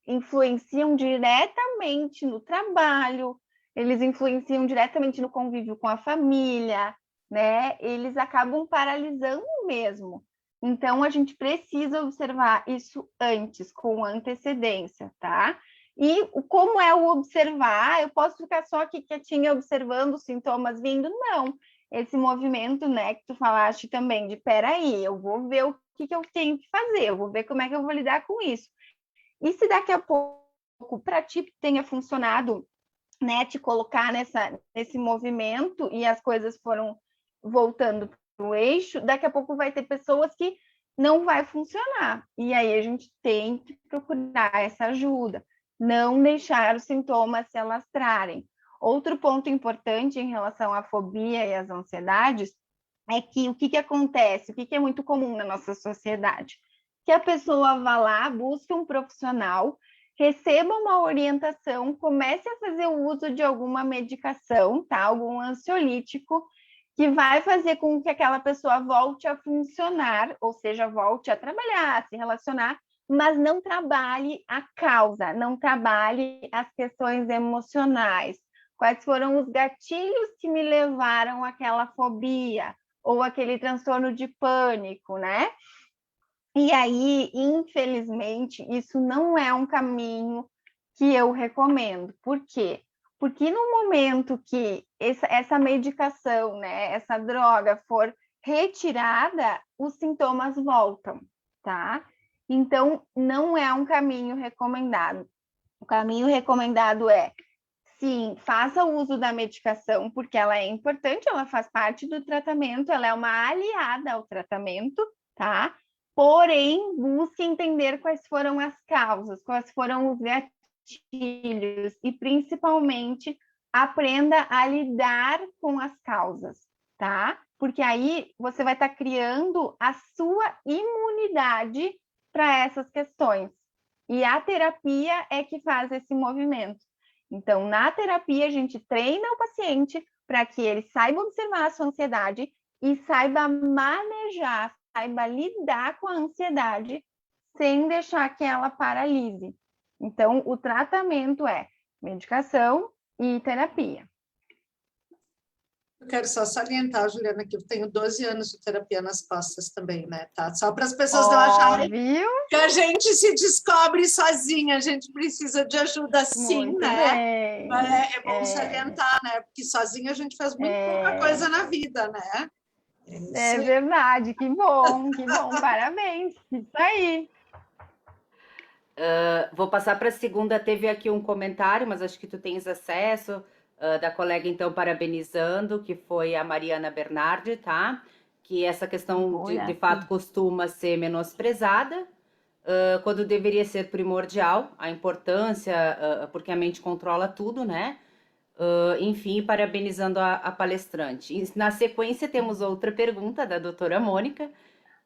influenciam diretamente no trabalho, eles influenciam diretamente no convívio com a família, né? Eles acabam paralisando mesmo. Então, a gente precisa observar isso antes, com antecedência, tá? E como é o observar? Eu posso ficar só aqui quietinha observando os sintomas vindo? Não. Esse movimento, né, que tu falaste também, de peraí, eu vou ver o que eu tenho que fazer, eu vou ver como é que eu vou lidar com isso. E se daqui a pouco, para ti, tenha funcionado, né, te colocar nesse movimento e as coisas foram voltando para o eixo, daqui a pouco vai ter pessoas que não vai funcionar. E aí a gente tem que procurar essa ajuda, não deixar os sintomas se alastrarem. Outro ponto importante em relação à fobia e às ansiedades é que o que acontece, o que é muito comum na nossa sociedade, que a pessoa vá lá, busque um profissional, receba uma orientação, comece a fazer o uso de alguma medicação, tá? Algum ansiolítico, que vai fazer com que aquela pessoa volte a funcionar, ou seja, volte a trabalhar, a se relacionar, mas não trabalhe a causa, não trabalhe as questões emocionais. Quais foram os gatilhos que me levaram àquela fobia ou aquele transtorno de pânico, né? E aí, infelizmente, isso não é um caminho que eu recomendo. Por quê? Porque no momento que essa medicação, né, essa droga for retirada, os sintomas voltam, tá? Então, não é um caminho recomendado. O caminho recomendado é, sim, faça o uso da medicação, porque ela é importante, ela faz parte do tratamento, ela é uma aliada ao tratamento, tá? Porém, busque entender quais foram as causas, quais foram os gatilhos e, principalmente, aprenda a lidar com as causas, tá? Porque aí você vai estar criando a sua imunidade para essas questões. E a terapia é que faz esse movimento. Então, na terapia, a gente treina o paciente para que ele saiba observar a sua ansiedade e saiba manejar, saiba lidar com a ansiedade sem deixar que ela paralise. Então, o tratamento é medicação e terapia. Eu quero só salientar, Juliana, que eu tenho 12 anos de terapia nas costas também, né? Tá? Só para as pessoas não acharem que a gente se descobre sozinha, a gente precisa de ajuda sim, Muito né? bem. É bom salientar, né? Porque sozinha a gente faz muito pouca coisa na vida, né? É verdade, que bom, parabéns, isso aí. Vou passar para a segunda. Teve aqui um comentário, mas acho que tu tens acesso, da colega, então, parabenizando, que foi a Mariana Bernardi, tá? Que essa questão, de fato, costuma ser menosprezada, quando deveria ser primordial, a importância, porque a mente controla tudo, né? Enfim, parabenizando a palestrante. E, na sequência, temos outra pergunta da doutora Mônica,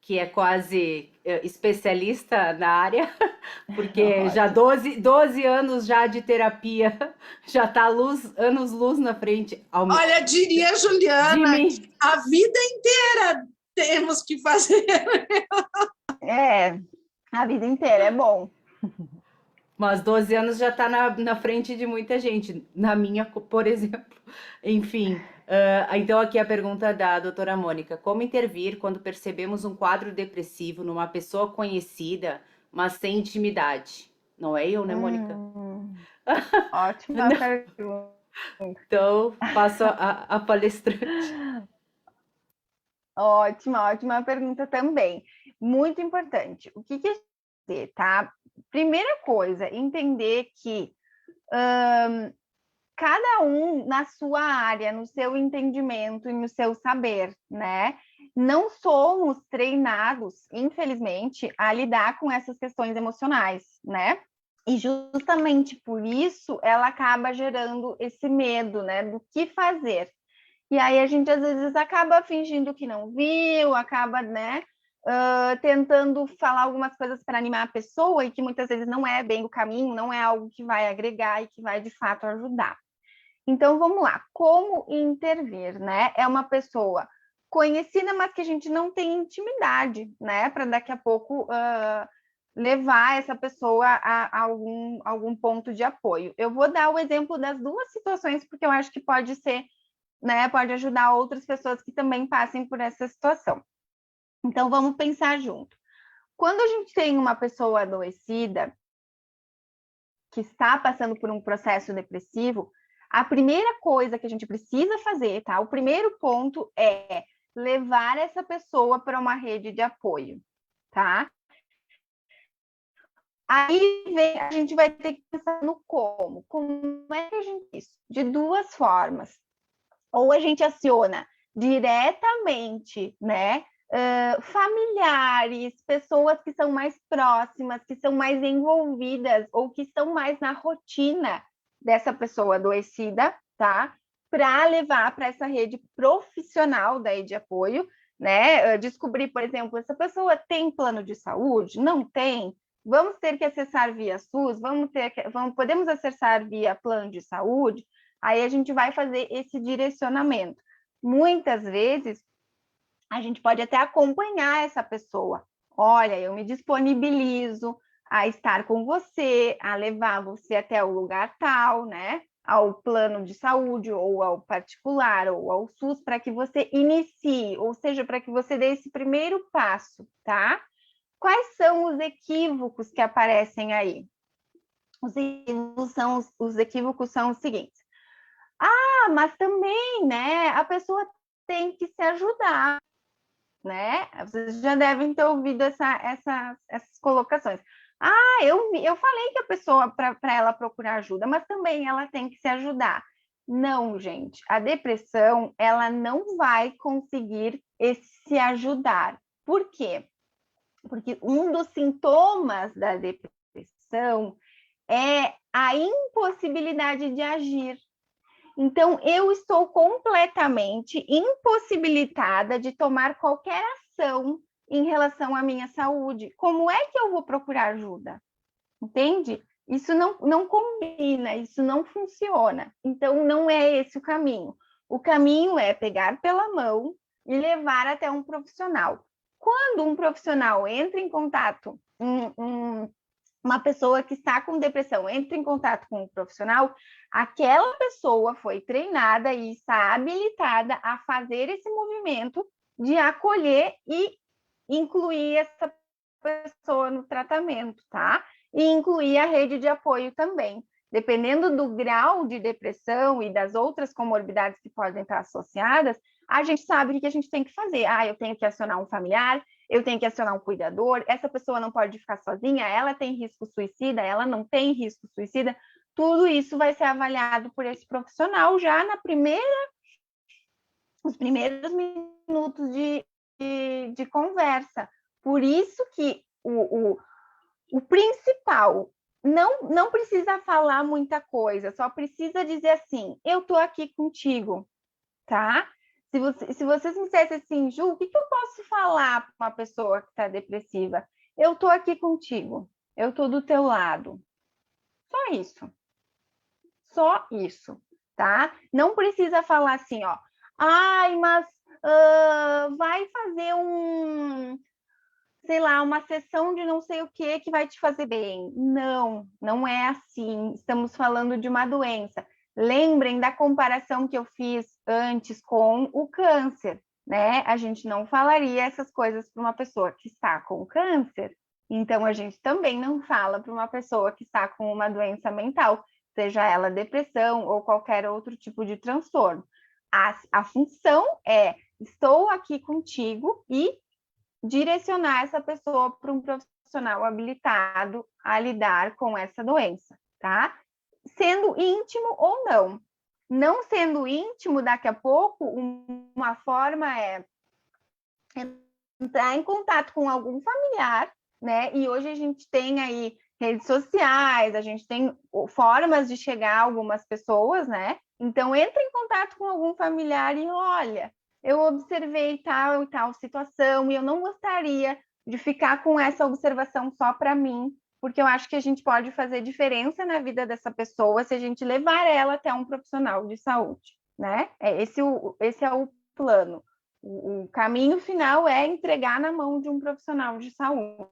que é quase especialista na área, porque já 12 anos já de terapia, já está anos-luz na frente. Olha, diria Juliana, a vida inteira temos que fazer. A vida inteira é bom. Mas 12 anos já está na frente de muita gente, na minha, por exemplo. Enfim, então aqui a pergunta da doutora Mônica. Como intervir quando percebemos um quadro depressivo numa pessoa conhecida, mas sem intimidade? Não é eu, né, Mônica? Ótima pergunta. Então, passo a palestrante. Ótima pergunta também. Muito importante. O que é dizer, tá? Primeira coisa, entender que cada um na sua área, no seu entendimento e no seu saber, né? Não somos treinados, infelizmente, a lidar com essas questões emocionais, né? E justamente por isso ela acaba gerando esse medo, né? Do que fazer. E aí a gente às vezes acaba fingindo que não viu, acaba, né? Tentando falar algumas coisas para animar a pessoa e que muitas vezes não é bem o caminho, não é algo que vai agregar e que vai de fato ajudar. Então vamos lá, como intervir, né? É uma pessoa conhecida, mas que a gente não tem intimidade, né? Para daqui a pouco levar essa pessoa a algum ponto de apoio. Eu vou dar o exemplo das duas situações, porque eu acho que pode ser, né? Pode ajudar outras pessoas que também passem por essa situação. Então, vamos pensar junto. Quando a gente tem uma pessoa adoecida que está passando por um processo depressivo, a primeira coisa que a gente precisa fazer, tá? O primeiro ponto é levar essa pessoa para uma rede de apoio, tá? Aí a gente vai ter que pensar no como. Como é que a gente faz isso? De duas formas. Ou a gente aciona diretamente, né? Familiares, pessoas que são mais próximas, que são mais envolvidas ou que estão mais na rotina dessa pessoa adoecida, tá? Para levar para essa rede profissional daí de apoio, né? Descobrir, por exemplo, essa pessoa tem plano de saúde? Não tem? Vamos ter que acessar via SUS? Podemos acessar via plano de saúde? Aí a gente vai fazer esse direcionamento. Muitas vezes, a gente pode até acompanhar essa pessoa. Olha, eu me disponibilizo a estar com você, a levar você até o lugar tal, né? Ao plano de saúde, ou ao particular, ou ao SUS, para que você inicie, ou seja, para que você dê esse primeiro passo, tá? Quais são os equívocos que aparecem aí? Os equívocos são os seguintes. Mas também, né? A pessoa tem que se ajudar, né? Vocês já devem ter ouvido essas colocações. Eu falei que a pessoa, para ela procurar ajuda, mas também ela tem que se ajudar. Não, gente, a depressão, ela não vai conseguir se ajudar. Por quê? Porque um dos sintomas da depressão é a impossibilidade de agir. Então, eu estou completamente impossibilitada de tomar qualquer ação em relação à minha saúde. Como é que eu vou procurar ajuda? Entende? Isso não combina, isso não funciona. Então, não é esse o caminho. O caminho é pegar pela mão e levar até um profissional. Quando um profissional entra em contato, uma pessoa que está com depressão entra em contato com um profissional, aquela pessoa foi treinada e está habilitada a fazer esse movimento de acolher e incluir essa pessoa no tratamento, tá? E incluir a rede de apoio também. Dependendo do grau de depressão e das outras comorbidades que podem estar associadas, a gente sabe o que a gente tem que fazer. Eu tenho que acionar um familiar, eu tenho que acionar um cuidador, essa pessoa não pode ficar sozinha, ela tem risco suicida, ela não tem risco suicida. Tudo isso vai ser avaliado por esse profissional já nos primeiros minutos de conversa. Por isso que o principal, não precisa falar muita coisa, só precisa dizer assim, eu estou aqui contigo, tá? Se vocês me dissessem assim, Ju, o que eu posso falar para uma pessoa que está depressiva? Eu estou aqui contigo, eu estou do teu lado. Só isso. Só isso, tá? Não precisa falar assim, ó, mas vai fazer sei lá, uma sessão de não sei o que vai te fazer bem. Não é assim. Estamos falando de uma doença. Lembrem da comparação que eu fiz antes com o câncer, né? A gente não falaria essas coisas para uma pessoa que está com câncer. Então, a gente também não fala para uma pessoa que está com uma doença mental, seja ela depressão ou qualquer outro tipo de transtorno. A função é, estou aqui contigo e direcionar essa pessoa para um profissional habilitado a lidar com essa doença, tá? Sendo íntimo ou não. Não sendo íntimo, daqui a pouco, uma forma é entrar em contato com algum familiar, né? E hoje a gente tem aí redes sociais, a gente tem formas de chegar a algumas pessoas, né? Então, entra em contato com algum familiar e olha, eu observei tal e tal situação e eu não gostaria de ficar com essa observação só para mim, porque eu acho que a gente pode fazer diferença na vida dessa pessoa se a gente levar ela até um profissional de saúde, né? Esse é o plano. O caminho final é entregar na mão de um profissional de saúde.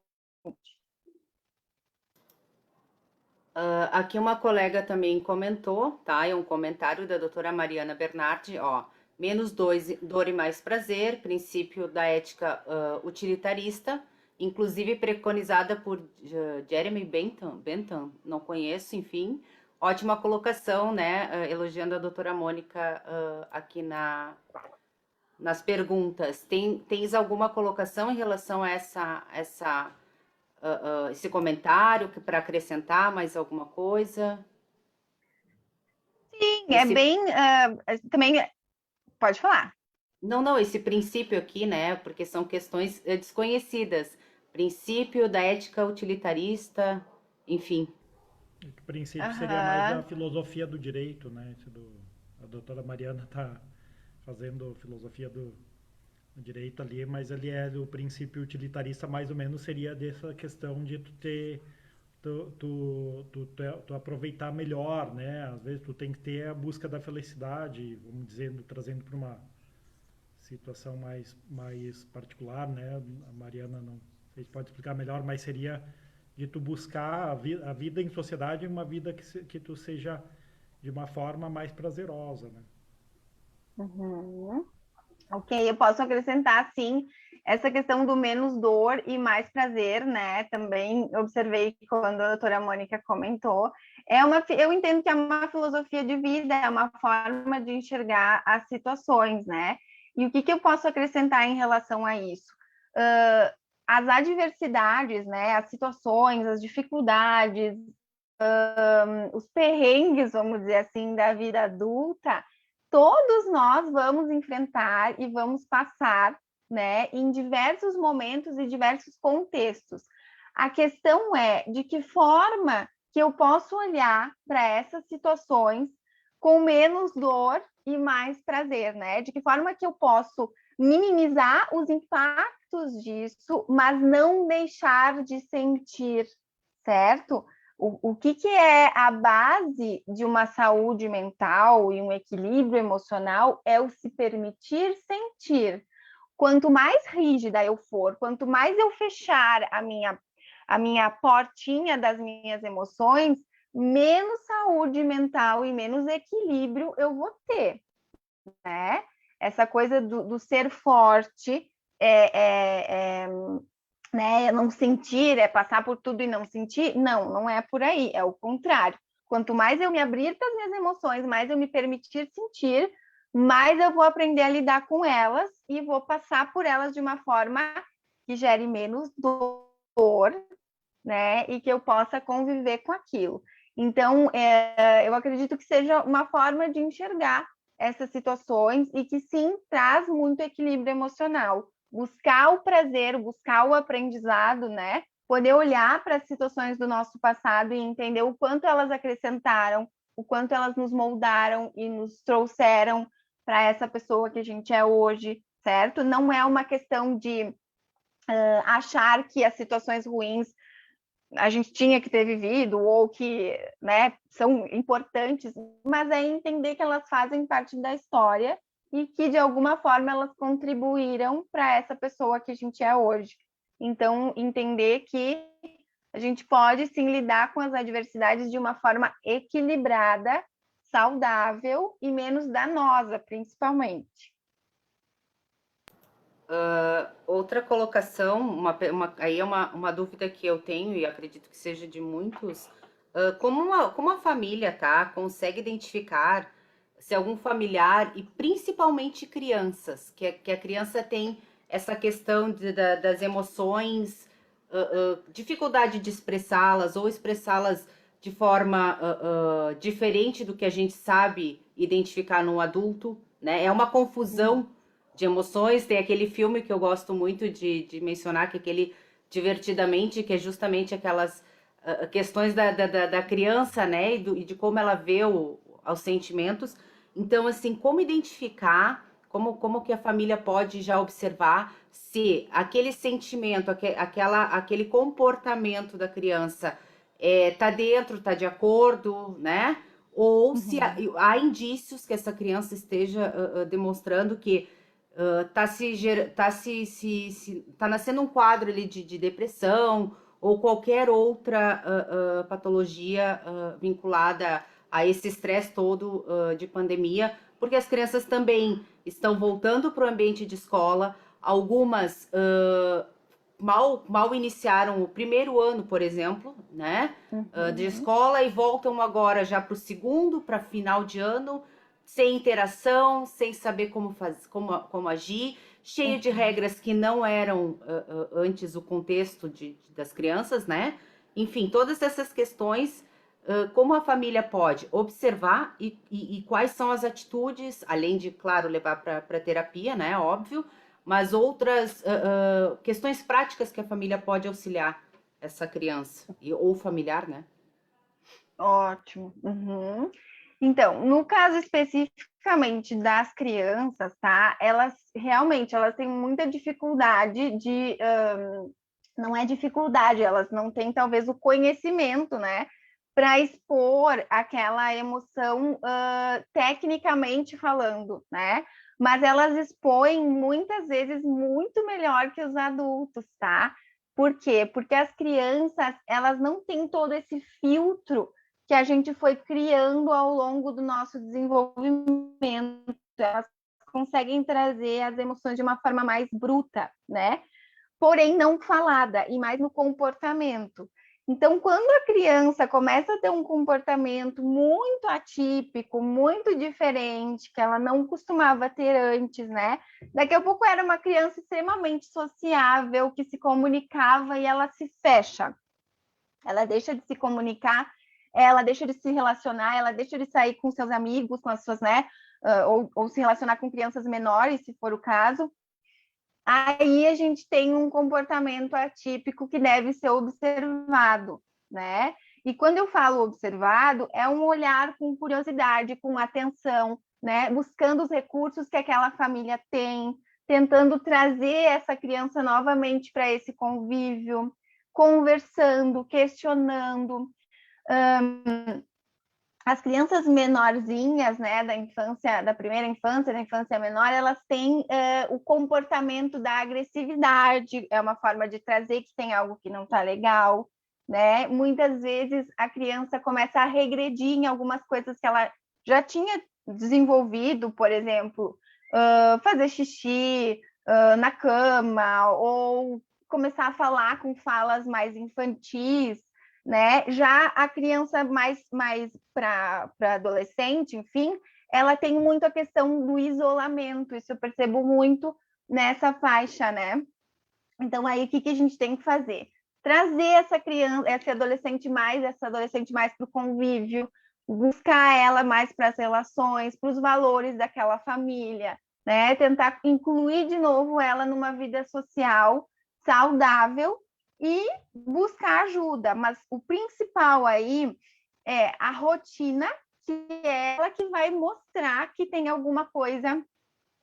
Aqui uma colega também comentou, tá? É um comentário da doutora Mariana Bernardi, ó. Menos dor e mais prazer, princípio da ética utilitarista, inclusive preconizada por Jeremy Bentham, não conheço, enfim. Ótima colocação, né? Elogiando a doutora Mônica aqui nas perguntas. Tens alguma colocação em relação a esse comentário para acrescentar mais alguma coisa? Sim, é bem... também pode falar. Não, esse princípio aqui, né? Porque são questões desconhecidas. Princípio da ética utilitarista, enfim. O princípio seria mais a filosofia do direito, né? A doutora Mariana está fazendo filosofia do direito ali, mas ali é do princípio utilitarista, mais ou menos seria dessa questão de tu aproveitar melhor, né? Às vezes tu tem que ter a busca da felicidade, vamos dizendo, trazendo para uma situação mais particular, né? A Mariana não sei se pode explicar melhor, mas seria de tu buscar a vida em sociedade, uma vida que tu seja de uma forma mais prazerosa, né? Uhum. Ok, eu posso acrescentar, sim, essa questão do menos dor e mais prazer, né? Também observei quando a doutora Mônica comentou. Eu entendo que é uma filosofia de vida, é uma forma de enxergar as situações, né? E o que eu posso acrescentar em relação a isso? As adversidades, né? As situações, as dificuldades, os perrengues, vamos dizer assim, da vida adulta, todos nós vamos enfrentar e vamos passar, né, em diversos momentos e diversos contextos. A questão é de que forma que eu posso olhar para essas situações com menos dor e mais prazer, né? De que forma que eu posso minimizar os impactos disso, mas não deixar de sentir, certo? O que é a base de uma saúde mental e um equilíbrio emocional é o se permitir sentir. Quanto mais rígida eu for, quanto mais eu fechar a minha portinha das minhas emoções, menos saúde mental e menos equilíbrio eu vou ter, né? Essa coisa do ser forte né, não sentir, é passar por tudo e não sentir. Não, não é por aí, é o contrário. Quanto mais eu me abrir para as minhas emoções, mais eu me permitir sentir, mais eu vou aprender a lidar com elas e vou passar por elas de uma forma que gere menos dor, né, e que eu possa conviver com aquilo. Então, eu acredito que seja uma forma de enxergar essas situações e que sim, traz muito equilíbrio emocional. Buscar o prazer, buscar o aprendizado, né? Poder olhar para as situações do nosso passado e entender o quanto elas acrescentaram, o quanto elas nos moldaram e nos trouxeram para essa pessoa que a gente é hoje, certo? Não é uma questão de achar que as situações ruins a gente tinha que ter vivido ou que, né, são importantes, mas é entender que elas fazem parte da história e que de alguma forma elas contribuíram para essa pessoa que a gente é hoje. Então, entender que a gente pode sim lidar com as adversidades de uma forma equilibrada, saudável e menos danosa, principalmente. Outra colocação, aí é uma dúvida que eu tenho e acredito que seja de muitos, como a família, tá, consegue identificar se algum familiar, e principalmente crianças, que a criança tem essa questão das emoções, dificuldade de expressá-las ou expressá-las de forma diferente do que a gente sabe identificar no adulto, né? É uma confusão de emoções. Tem aquele filme que eu gosto muito de mencionar, que é aquele Divertidamente, que é justamente aquelas questões da criança, né, e de como ela vê os sentimentos. Então, assim, como identificar, como que a família pode já observar se aquele sentimento, aquele comportamento da criança tá dentro, tá de acordo, né? Ou se há indícios que essa criança esteja demonstrando que tá nascendo um quadro ali de depressão ou qualquer outra patologia vinculada a esse estresse todo de pandemia, porque as crianças também estão voltando para o ambiente de escola, algumas mal iniciaram o primeiro ano, por exemplo, né, de escola, e voltam agora já para o segundo, para final de ano, sem interação, sem saber como agir, cheio de regras que não eram antes o contexto das crianças, né? Enfim, todas essas questões, como a família pode observar e quais são as atitudes, além de, claro, levar para terapia, né? Óbvio, mas outras questões práticas que a família pode auxiliar essa criança ou familiar, né? Ótimo. Então, no caso especificamente das crianças, tá? Elas realmente têm muita dificuldade de. Não é dificuldade, elas não têm talvez o conhecimento, né? Para expor aquela emoção tecnicamente falando, né? Mas elas expõem muitas vezes muito melhor que os adultos, tá? Por quê? Porque as crianças, elas não têm todo esse filtro que a gente foi criando ao longo do nosso desenvolvimento. Elas conseguem trazer as emoções de uma forma mais bruta, né? Porém não falada, e mais no comportamento. Então, quando a criança começa a ter um comportamento muito atípico, muito diferente, que ela não costumava ter antes, né? Daqui a pouco era uma criança extremamente sociável, que se comunicava e ela se fecha. Ela deixa de se comunicar, ela deixa de se relacionar, ela deixa de sair com seus amigos, com as suas, né? Ou se relacionar com crianças menores, se for o caso. Aí a gente tem um comportamento atípico que deve ser observado, né? E quando eu falo observado, é um olhar com curiosidade, com atenção, né? Buscando os recursos que aquela família tem, tentando trazer essa criança novamente para esse convívio, conversando, questionando. As crianças menorzinhas, né, da infância, da primeira infância, da infância menor, elas têm o comportamento da agressividade, é uma forma de trazer que tem algo que não está legal, né? Muitas vezes a criança começa a regredir em algumas coisas que ela já tinha desenvolvido, por exemplo, fazer xixi na cama, ou começar a falar com falas mais infantis, né? Já a criança mais para adolescente, enfim, ela tem muito a questão do isolamento, isso eu percebo muito nessa faixa, né? Então, aí, o que a gente tem que fazer? Trazer essa criança, essa adolescente mais para o convívio, buscar ela mais para as relações, para os valores daquela família, né? Tentar incluir de novo ela numa vida social saudável e buscar ajuda. Mas o principal aí é a rotina, que é ela que vai mostrar que tem alguma coisa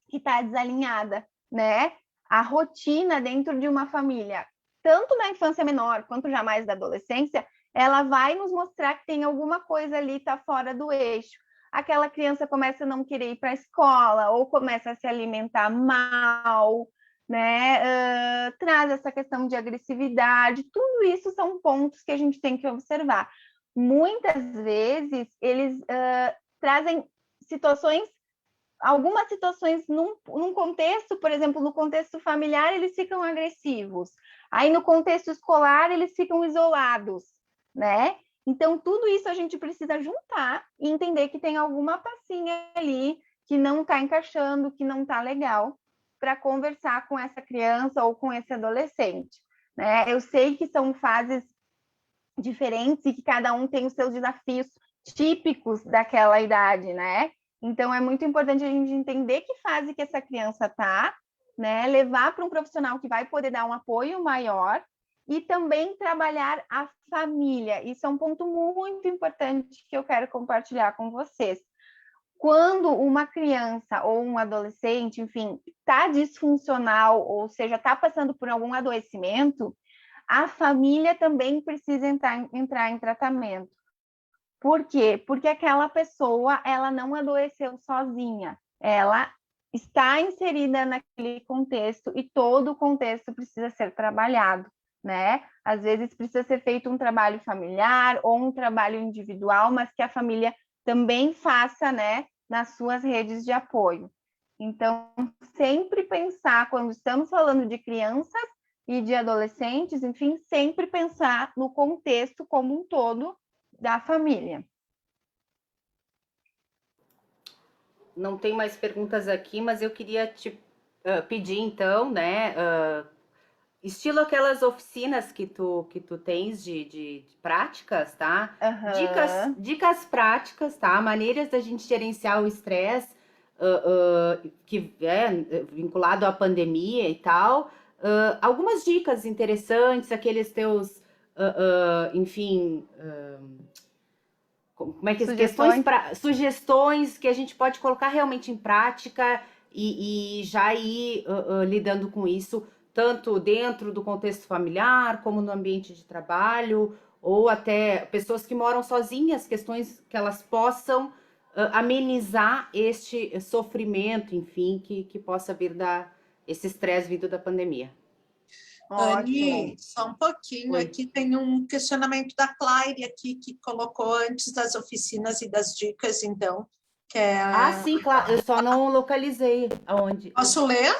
que está desalinhada, né? A rotina dentro de uma família, tanto na infância menor quanto já mais da adolescência, ela vai nos mostrar que tem alguma coisa ali tá fora do eixo. Aquela criança começa a não querer ir para a escola, ou começa a se alimentar mal, né? Traz essa questão de agressividade. Tudo isso são pontos que a gente tem que observar. Muitas vezes eles trazem algumas situações num contexto, por exemplo, no contexto familiar, eles ficam agressivos. Aí, no contexto escolar, eles ficam isolados, né? Então, tudo isso a gente precisa juntar e entender que tem alguma passinha ali que não está encaixando, que não está legal, para conversar com essa criança ou com esse adolescente, né? Eu sei que são fases diferentes e que cada um tem os seus desafios típicos daquela idade, né? Então, é muito importante a gente entender que fase que essa criança está, né? Levar para um profissional que vai poder dar um apoio maior e também trabalhar a família. Isso é um ponto muito importante que eu quero compartilhar com vocês. Quando uma criança ou um adolescente, enfim, está disfuncional, ou seja, está passando por algum adoecimento, a família também precisa entrar em tratamento. Por quê? Porque aquela pessoa, ela não adoeceu sozinha, ela está inserida naquele contexto e todo o contexto precisa ser trabalhado, né? Às vezes precisa ser feito um trabalho familiar ou um trabalho individual, mas que a família também faça, né, nas suas redes de apoio. Então, sempre pensar, quando estamos falando de crianças e de adolescentes, enfim, sempre pensar no contexto como um todo da família. Não tem mais perguntas aqui, mas eu queria te pedir então, né, estilo aquelas oficinas que tu tens de práticas, tá? Uhum. Dicas práticas, tá? Maneiras da gente gerenciar o estresse que é vinculado à pandemia e tal. Algumas dicas interessantes, aqueles teus, enfim, como é que sugestões que a gente pode colocar realmente em prática e já ir lidando com isso, tanto dentro do contexto familiar, como no ambiente de trabalho, ou até pessoas que moram sozinhas, questões que elas possam amenizar este sofrimento, enfim, que possa vir esse estresse vindo da pandemia. Anny, só um pouquinho. Oi. Aqui tem um questionamento da Claire aqui, que colocou antes das oficinas e das dicas, então, que é... Sim, claro, eu só não localizei aonde. Posso ler?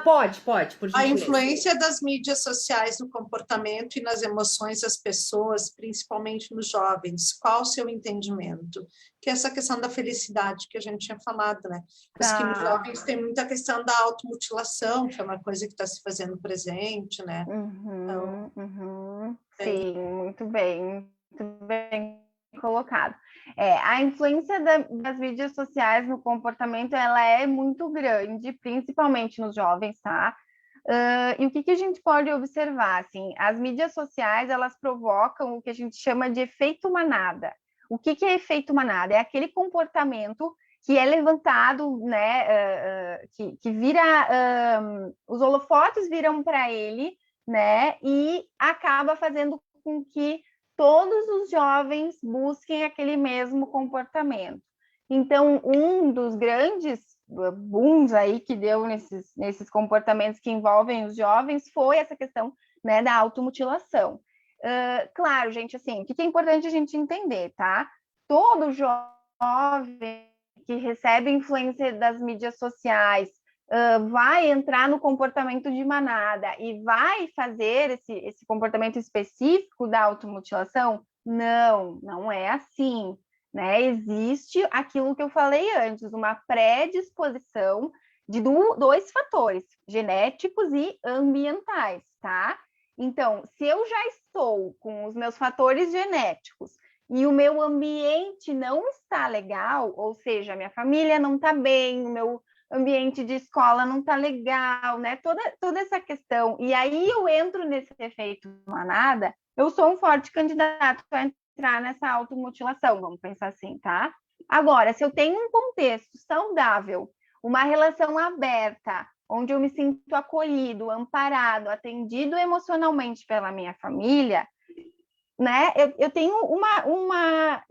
Pode, por gentileza. A influência das mídias sociais no comportamento e nas emoções das pessoas, principalmente nos jovens. Qual o seu entendimento? Que é essa questão da felicidade que a gente tinha falado, né? Mas que nos jovens tem muita questão da automutilação, que é uma coisa que está se fazendo presente, né? Sim, muito bem colocado. A influência das mídias sociais no comportamento, ela é muito grande, principalmente nos jovens, tá? E o que a gente pode observar? Assim, as mídias sociais, elas provocam o que a gente chama de efeito manada. O que é efeito manada? É aquele comportamento que é levantado, né, que vira, os holofotes viram para ele, né, e acaba fazendo com que todos os jovens busquem aquele mesmo comportamento. Então, um dos grandes booms aí que deu nesses comportamentos que envolvem os jovens foi essa questão, né, da automutilação. Claro, gente, assim, o que é importante a gente entender, tá? Todo jovem que recebe influência das mídias sociais vai entrar no comportamento de manada e vai fazer esse comportamento específico da automutilação? Não, não é assim. Né? Existe aquilo que eu falei antes, uma predisposição de dois fatores, genéticos e ambientais, tá? Então, se eu já estou com os meus fatores genéticos e o meu ambiente não está legal, ou seja, minha família não está bem, o meu ambiente de escola não está legal, né? Toda essa questão. E aí eu entro nesse efeito manada, eu sou um forte candidato a entrar nessa automutilação, vamos pensar assim, tá? Agora, se eu tenho um contexto saudável, uma relação aberta, onde eu me sinto acolhido, amparado, atendido emocionalmente pela minha família, né? Eu tenho uma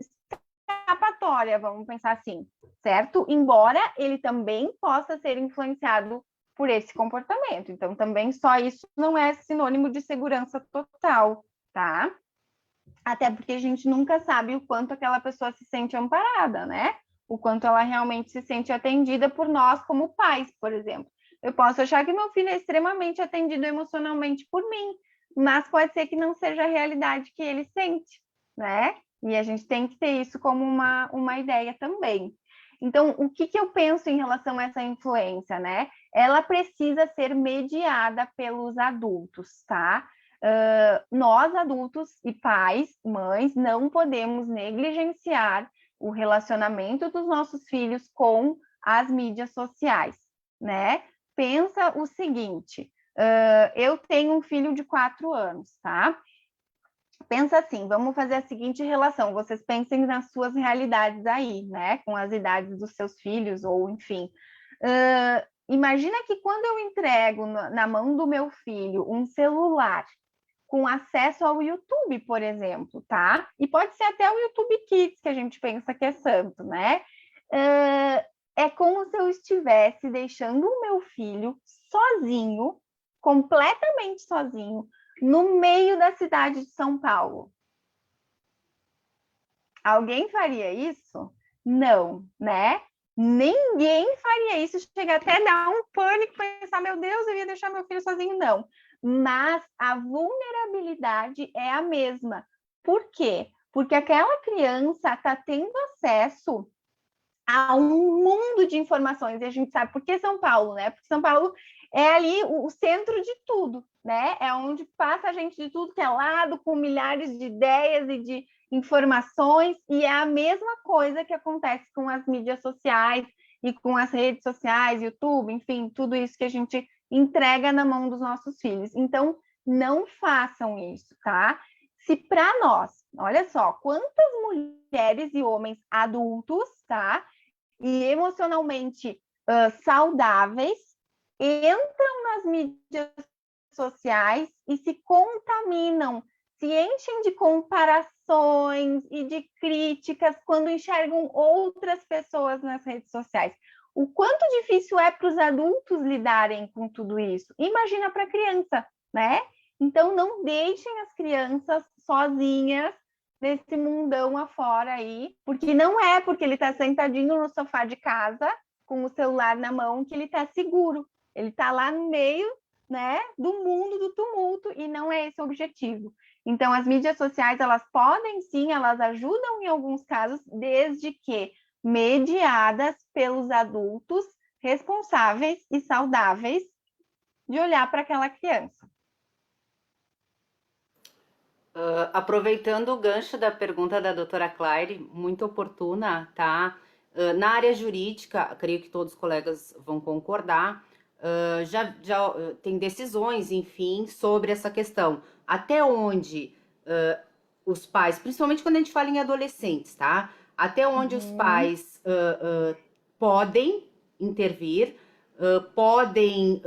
escapatória, vamos pensar assim, certo? Embora ele também possa ser influenciado por esse comportamento. Então, também só isso não é sinônimo de segurança total, tá? Até porque a gente nunca sabe o quanto aquela pessoa se sente amparada, né? O quanto ela realmente se sente atendida por nós como pais, por exemplo. Eu posso achar que meu filho é extremamente atendido emocionalmente por mim, mas pode ser que não seja a realidade que ele sente, né? E a gente tem que ter isso como uma ideia também. Então, o que eu penso em relação a essa influência, né? Ela precisa ser mediada pelos adultos, tá? Nós, adultos e pais, mães, não podemos negligenciar o relacionamento dos nossos filhos com as mídias sociais, né? Pensa o seguinte, eu tenho um filho de 4 anos, tá? Pensa assim, vamos fazer a seguinte relação, vocês pensem nas suas realidades aí, né? Com as idades dos seus filhos, ou enfim. Imagina que quando eu entrego na mão do meu filho um celular com acesso ao YouTube, por exemplo, tá? E pode ser até o YouTube Kids, que a gente pensa que é santo, né? É como se eu estivesse deixando o meu filho sozinho, completamente sozinho, no meio da cidade de São Paulo. Alguém faria isso? Não, né? Ninguém faria isso, chega até a dar um pânico, pensar, meu Deus, eu ia deixar meu filho sozinho, não. Mas a vulnerabilidade é a mesma. Por quê? Porque aquela criança está tendo acesso a um mundo de informações, e a gente sabe por que São Paulo, né? Porque São Paulo é ali o centro de tudo, né? É onde passa a gente de tudo que é lado, com milhares de ideias e de informações, e é a mesma coisa que acontece com as mídias sociais e com as redes sociais, YouTube, enfim, tudo isso que a gente entrega na mão dos nossos filhos. Então, não façam isso, tá? Se para nós, olha só, quantas mulheres e homens adultos, tá? E emocionalmente saudáveis entram nas mídias sociais e se contaminam, se enchem de comparações e de críticas quando enxergam outras pessoas nas redes sociais. O quanto difícil é para os adultos lidarem com tudo isso? Imagina para a criança, né? Então, não deixem as crianças sozinhas nesse mundão afora aí, porque não é porque ele está sentadinho no sofá de casa, com o celular na mão, que ele está seguro. Ele está lá no meio, né, do mundo do tumulto, e não é esse o objetivo. Então, as mídias sociais, elas podem sim, elas ajudam em alguns casos, desde que mediadas pelos adultos responsáveis e saudáveis de olhar para aquela criança. Aproveitando o gancho da pergunta da doutora Claire, muito oportuna, tá? Na área jurídica, creio que todos os colegas vão concordar, já tem decisões, enfim, sobre essa questão. Até onde os pais, principalmente quando a gente fala em adolescentes, tá? Até onde os pais podem intervir, podem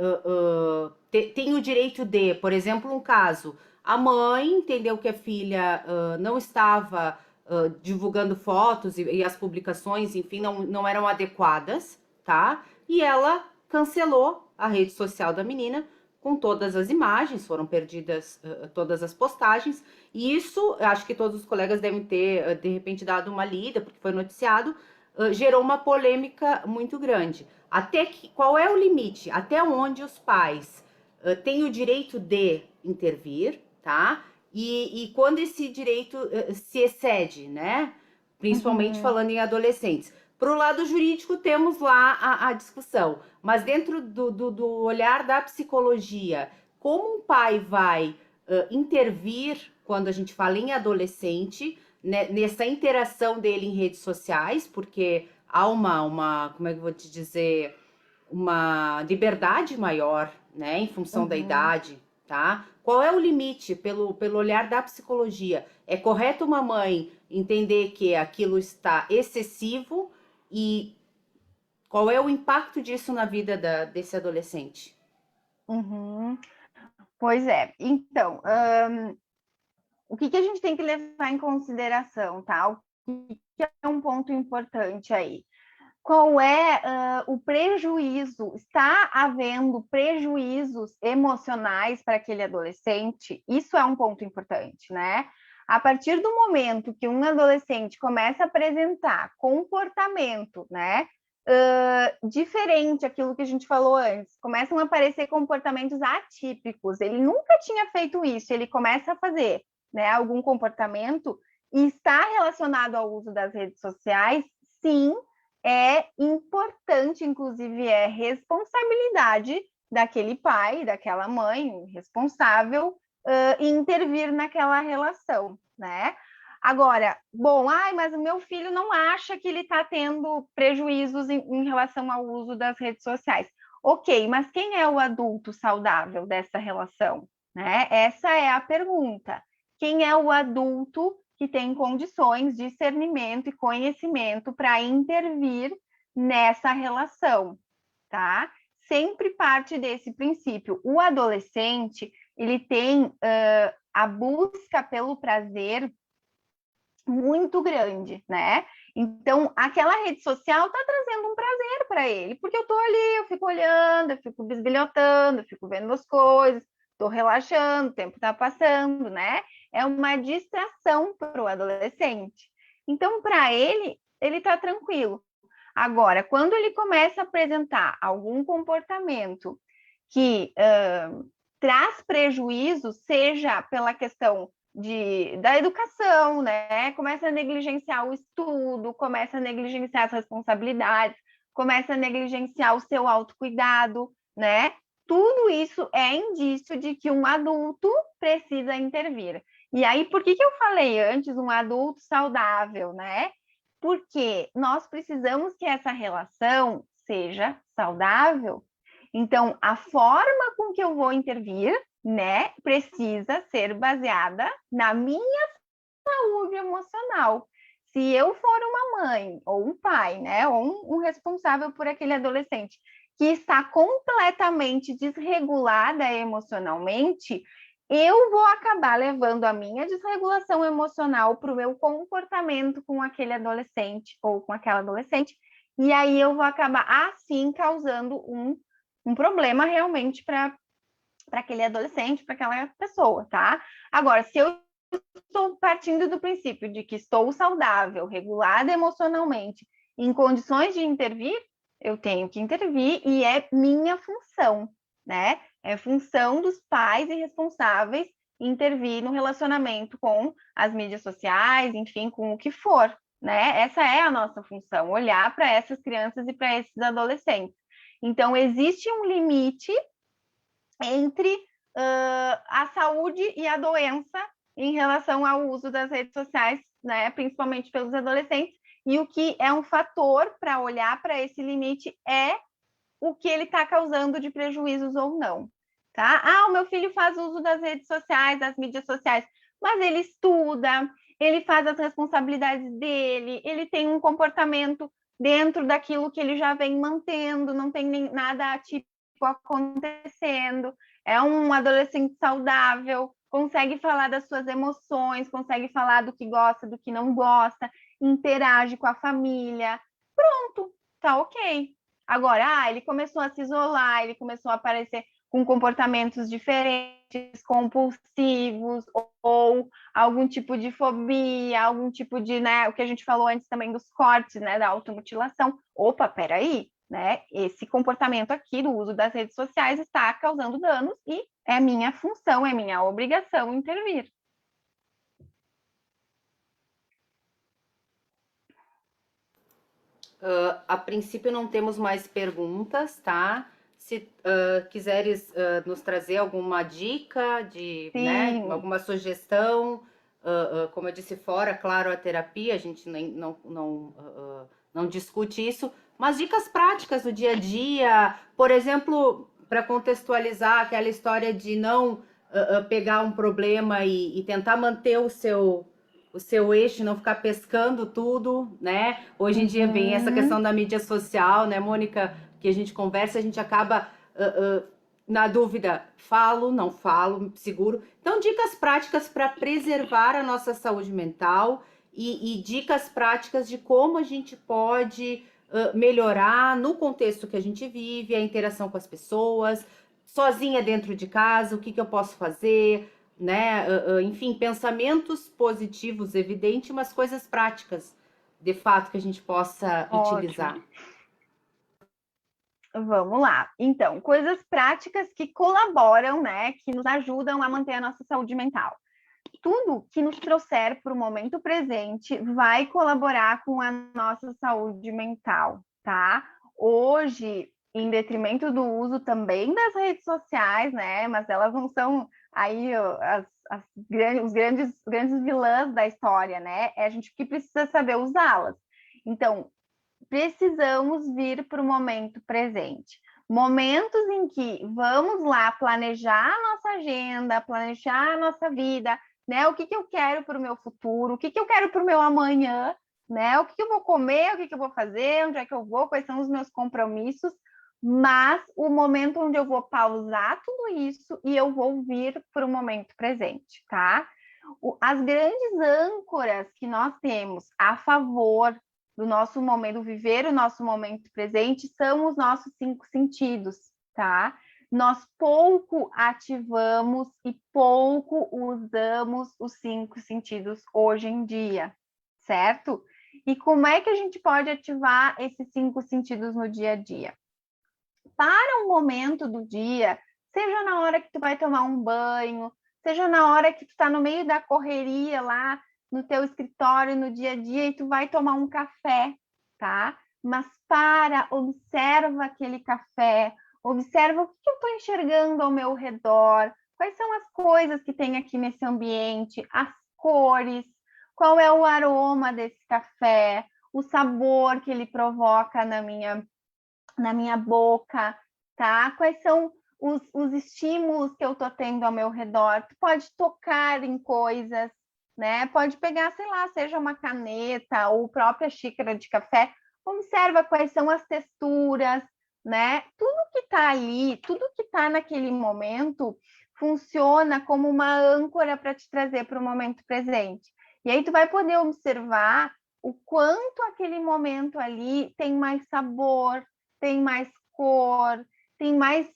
tem o direito de, por exemplo, um caso, a mãe entendeu que a filha não estava divulgando fotos e as publicações, enfim, não eram adequadas, tá? E ela cancelou a rede social da menina com todas as imagens, foram perdidas todas as postagens, e isso, acho que todos os colegas devem ter, de repente, dado uma lida, porque foi noticiado, gerou uma polêmica muito grande. Qual é o limite? Até onde os pais têm o direito de intervir, tá? E quando esse direito se excede, né? Principalmente falando em adolescentes. Para o lado jurídico, temos lá a discussão, mas dentro do olhar da psicologia, como um pai vai intervir quando a gente fala em adolescente, né, nessa interação dele em redes sociais, porque há como é que eu vou te dizer, uma liberdade maior, né, em função da idade, tá? Qual é o limite pelo olhar da psicologia? É correto uma mãe entender que aquilo está excessivo e qual é o impacto disso na vida desse adolescente? Pois é. Então, o que a gente tem que levar em consideração, tá? O que é um ponto importante aí? Qual é o prejuízo? Está havendo prejuízos emocionais para aquele adolescente? Isso é um ponto importante, né? A partir do momento que um adolescente começa a apresentar comportamento, né, diferente daquilo que a gente falou antes, começam a aparecer comportamentos atípicos. Ele nunca tinha feito isso, ele começa a fazer, né, algum comportamento e está relacionado ao uso das redes sociais, sim, é importante, inclusive é responsabilidade daquele pai, daquela mãe, responsável, intervir naquela relação, né? Agora, mas o meu filho não acha que ele está tendo prejuízos em relação ao uso das redes sociais. Ok, mas quem é o adulto saudável dessa relação? Né? Essa é a pergunta. Quem é o adulto que tem condições, discernimento e conhecimento para intervir nessa relação, tá? Sempre parte desse princípio. O adolescente, ele tem a busca pelo prazer muito grande, né? Então, aquela rede social está trazendo um prazer para ele, porque eu estou ali, eu fico olhando, eu fico bisbilhotando, eu fico vendo as coisas, estou relaxando, o tempo está passando, né? É uma distração para o adolescente. Então, para ele está tranquilo. Agora, quando ele começa a apresentar algum comportamento que traz prejuízo, seja pela questão da educação, né? Começa a negligenciar o estudo, começa a negligenciar as responsabilidades, começa a negligenciar o seu autocuidado, né? Tudo isso é indício de que um adulto precisa intervir. E aí, por que eu falei antes um adulto saudável, né? Porque nós precisamos que essa relação seja saudável. Então, a forma com que eu vou intervir, né, precisa ser baseada na minha saúde emocional. Se eu for uma mãe ou um pai, né, ou um responsável por aquele adolescente que está completamente desregulada emocionalmente, eu vou acabar levando a minha desregulação emocional para o meu comportamento com aquele adolescente ou com aquela adolescente, e aí eu vou acabar, assim, causando um problema realmente para aquele adolescente, para aquela pessoa, tá? Agora, se eu estou partindo do princípio de que estou saudável, regulada emocionalmente, em condições de intervir, eu tenho que intervir e é minha função, né? É função dos pais e responsáveis intervir no relacionamento com as mídias sociais, enfim, com o que for, né? Essa é a nossa função, olhar para essas crianças e para esses adolescentes. Então, existe um limite entre a saúde e a doença em relação ao uso das redes sociais, né, principalmente pelos adolescentes, e o que é um fator para olhar para esse limite é o que ele está causando de prejuízos ou não, tá? Ah, o meu filho faz uso das redes sociais, das mídias sociais, mas ele estuda, ele faz as responsabilidades dele, ele tem um comportamento dentro daquilo que ele já vem mantendo, não tem nem nada atípico acontecendo, é um adolescente saudável, consegue falar das suas emoções, consegue falar do que gosta, do que não gosta, interage com a família, pronto, tá ok. Agora, ele começou a se isolar, ele começou a aparecer com comportamentos diferentes, compulsivos, ou algum tipo de fobia, algum tipo de, né, o que a gente falou antes também dos cortes, né, da automutilação. Opa, peraí, né, esse comportamento aqui do uso das redes sociais está causando danos e é minha função, é minha obrigação intervir. A princípio não temos mais perguntas, tá? Se quiseres nos trazer alguma dica de, né, Sim. alguma sugestão, como eu disse, fora, claro, a terapia, a gente não discute isso, mas dicas práticas do dia a dia, por exemplo, para contextualizar aquela história de não pegar um problema e tentar manter o seu eixo, não ficar pescando tudo, né? Hoje em dia vem essa questão da mídia social, né, Mônica, que a gente conversa, a gente acaba na dúvida, falo, não falo, seguro. Então, dicas práticas para preservar a nossa saúde mental e dicas práticas de como a gente pode melhorar no contexto que a gente vive, a interação com as pessoas, sozinha dentro de casa, o que eu posso fazer, né? Enfim, pensamentos positivos, evidente, mas coisas práticas, de fato, que a gente possa utilizar. Vamos lá. Então, coisas práticas que colaboram, né, que nos ajudam a manter a nossa saúde mental. Tudo que nos trouxer para o momento presente vai colaborar com a nossa saúde mental, tá? Hoje, em detrimento do uso também das redes sociais, né? Mas elas não são aí os grandes vilãs da história, né? É a gente que precisa saber usá-las. Então, precisamos vir para o momento presente. Momentos em que vamos lá planejar a nossa agenda, planejar a nossa vida, né? O que eu quero para o meu futuro, o que eu quero para o meu amanhã, né? O que eu vou comer, o que eu vou fazer, onde é que eu vou, quais são os meus compromissos, mas o momento onde eu vou pausar tudo isso e eu vou vir para o momento presente, tá? As grandes âncoras que nós temos a favor do nosso momento, viver o nosso momento presente, são os nossos 5 sentidos, tá? Nós pouco ativamos e pouco usamos os 5 sentidos hoje em dia, certo? E como é que a gente pode ativar esses 5 sentidos no dia a dia? Para um momento do dia, seja na hora que tu vai tomar um banho, seja na hora que tu está no meio da correria lá no teu escritório no dia a dia e tu vai tomar um café, tá? Mas observa aquele café, observa o que eu estou enxergando ao meu redor, quais são as coisas que tem aqui nesse ambiente, as cores, qual é o aroma desse café, o sabor que ele provoca na minha boca, tá? Quais são os estímulos que eu tô tendo ao meu redor? Tu pode tocar em coisas, né? Pode pegar, sei lá, seja uma caneta ou própria xícara de café. Observa quais são as texturas, né? Tudo que tá ali, tudo que tá naquele momento funciona como uma âncora para te trazer para o momento presente. E aí tu vai poder observar o quanto aquele momento ali tem mais sabor, tem mais cor, tem mais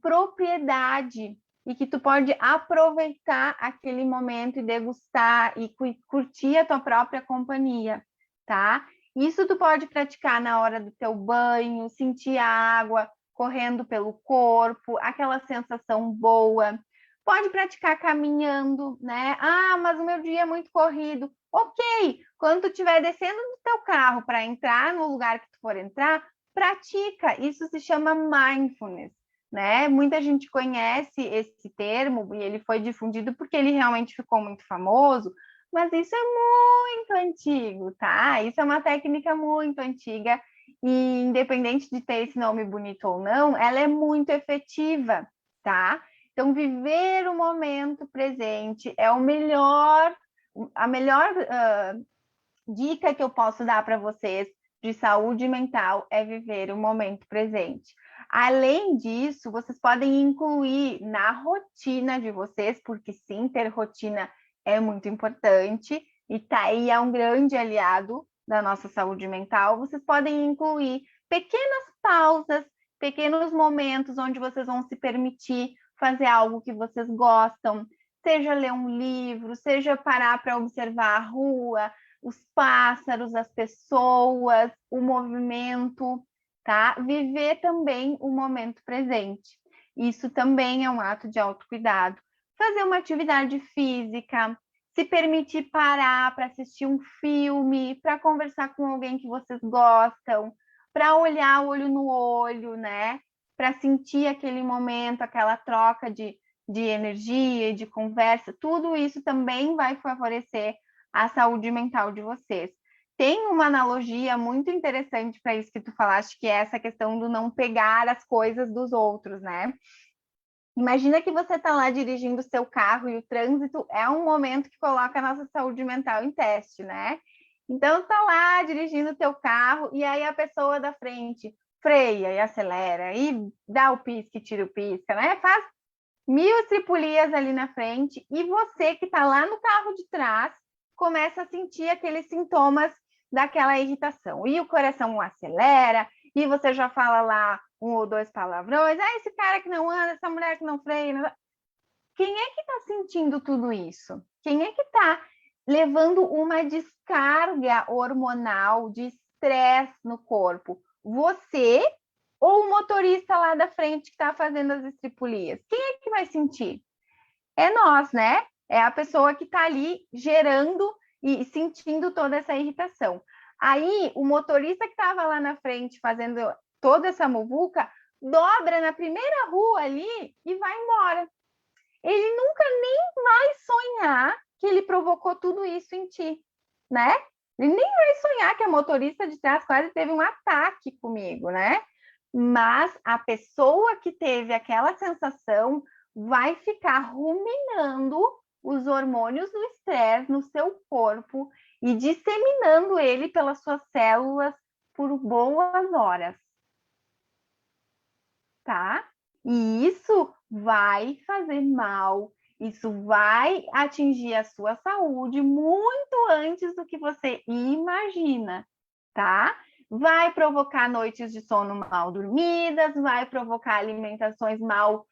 propriedade e que tu pode aproveitar aquele momento e degustar e curtir a tua própria companhia, tá? Isso tu pode praticar na hora do teu banho, sentir a água correndo pelo corpo, aquela sensação boa. Pode praticar caminhando, né? Ah, mas o meu dia é muito corrido. Ok, quando tu estiver descendo do teu carro para entrar no lugar que tu for entrar, pratica, isso se chama mindfulness, né? Muita gente conhece esse termo e ele foi difundido porque ele realmente ficou muito famoso, mas isso é muito antigo, tá? Isso é uma técnica muito antiga e independente de ter esse nome bonito ou não, ela é muito efetiva, tá? Então, viver o momento presente é a melhor dica que eu posso dar para vocês de saúde mental é viver o momento presente. Além disso, vocês podem incluir na rotina de vocês, porque sim, ter rotina é muito importante e tá aí é um grande aliado da nossa saúde mental. Vocês podem incluir pequenas pausas, pequenos momentos onde vocês vão se permitir fazer algo que vocês gostam, seja ler um livro, seja parar para observar a rua, os pássaros, as pessoas, o movimento, tá? Viver também o momento presente. Isso também é um ato de autocuidado. Fazer uma atividade física, se permitir parar para assistir um filme, para conversar com alguém que vocês gostam, para olhar olho no olho, né? Para sentir aquele momento, aquela troca de energia, de conversa, tudo isso também vai favorecer a saúde mental de vocês. Tem uma analogia muito interessante para isso que tu falaste, que é essa questão do não pegar as coisas dos outros, né? Imagina que você está lá dirigindo o seu carro e o trânsito é um momento que coloca a nossa saúde mental em teste, né? Então, tá lá dirigindo o teu carro e aí a pessoa da frente freia e acelera e dá o pisca e tira o pisca, né? Faz 1000 estripulias ali na frente e você que está lá no carro de trás começa a sentir aqueles sintomas daquela irritação. E o coração acelera, e você já fala lá 1 ou 2 palavrões. Ah, esse cara que não anda, essa mulher que não freia. Quem é que está sentindo tudo isso? Quem é que está levando uma descarga hormonal de estresse no corpo? Você ou o motorista lá da frente que está fazendo as estripulias? Quem é que vai sentir? É nós, né? É a pessoa que está ali gerando e sentindo toda essa irritação. Aí, o motorista que estava lá na frente fazendo toda essa muvuca, dobra na primeira rua ali e vai embora. Ele nunca nem vai sonhar que ele provocou tudo isso em ti, né? Ele nem vai sonhar que a motorista de trás quase teve um ataque comigo, né? Mas a pessoa que teve aquela sensação vai ficar ruminando os hormônios do estresse no seu corpo e disseminando ele pelas suas células por boas horas, tá? E isso vai fazer mal, isso vai atingir a sua saúde muito antes do que você imagina, tá? Vai provocar noites de sono mal dormidas, vai provocar alimentações mal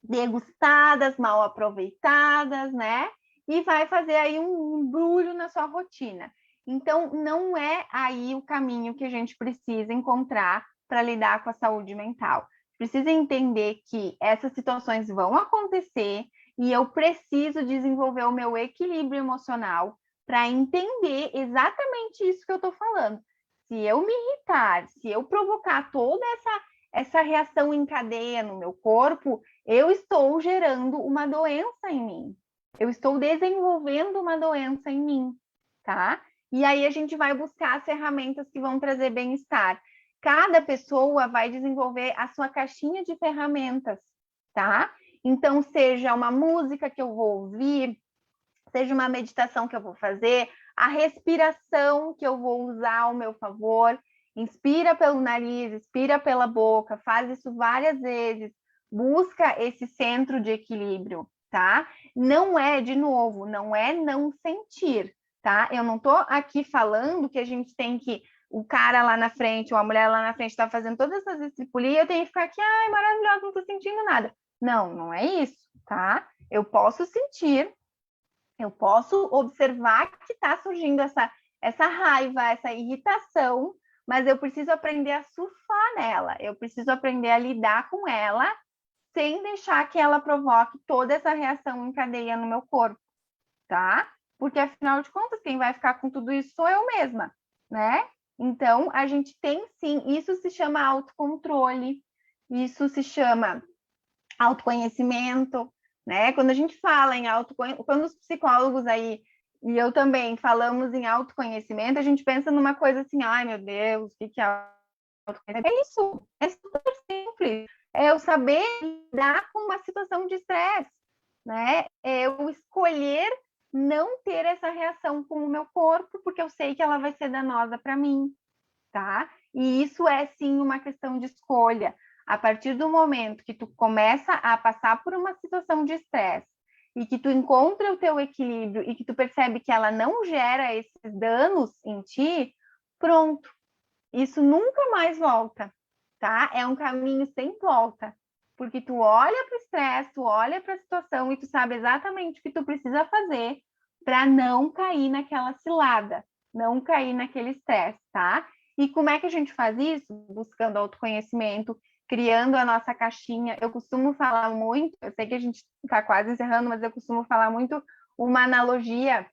degustadas, mal aproveitadas, né? E vai fazer aí um embrulho na sua rotina. Então, não é aí o caminho que a gente precisa encontrar para lidar com a saúde mental. Precisa entender que essas situações vão acontecer e eu preciso desenvolver o meu equilíbrio emocional para entender exatamente isso que eu estou falando. Se eu me irritar, se eu provocar toda essa reação em cadeia no meu corpo, eu estou gerando uma doença em mim. Eu estou desenvolvendo uma doença em mim, tá? E aí a gente vai buscar as ferramentas que vão trazer bem-estar. Cada pessoa vai desenvolver a sua caixinha de ferramentas, tá? Então, seja uma música que eu vou ouvir, seja uma meditação que eu vou fazer, a respiração que eu vou usar ao meu favor. Inspira pelo nariz, expira pela boca, faz isso várias vezes. Busca esse centro de equilíbrio, tá? Não é, de novo, não é não sentir, tá? Eu não tô aqui falando que a gente tem que o cara lá na frente, ou a mulher lá na frente está fazendo todas essas estripulias, eu tenho que ficar aqui, ai, maravilhosa, não tô sentindo nada. Não, não é isso, tá? Eu posso sentir, eu posso observar que está surgindo essa raiva, essa irritação, mas eu preciso aprender a surfar nela, eu preciso aprender a lidar com ela sem deixar que ela provoque toda essa reação em cadeia no meu corpo, tá? Porque, afinal de contas, quem vai ficar com tudo isso sou eu mesma, né? Então, a gente tem sim, isso se chama autocontrole, isso se chama autoconhecimento, né? Quando a gente fala em autoconhecimento, quando os psicólogos aí, e eu também, falamos em autoconhecimento, a gente pensa numa coisa assim, ai meu Deus, o que é autoconhecimento. É isso, é super simples. É eu saber lidar com uma situação de estresse, né? É eu escolher não ter essa reação com o meu corpo, porque eu sei que ela vai ser danosa para mim, tá? E isso é sim uma questão de escolha. A partir do momento que tu começa a passar por uma situação de estresse e que tu encontra o teu equilíbrio e que tu percebe que ela não gera esses danos em ti, pronto. Isso nunca mais volta, tá? É um caminho sem volta. Porque tu olha para o estresse, tu olha para a situação e tu sabe exatamente o que tu precisa fazer para não cair naquela cilada, não cair naquele estresse, tá? E como é que a gente faz isso? Buscando autoconhecimento, criando a nossa caixinha. Eu costumo falar muito, eu sei que a gente está quase encerrando, mas eu costumo falar muito uma analogia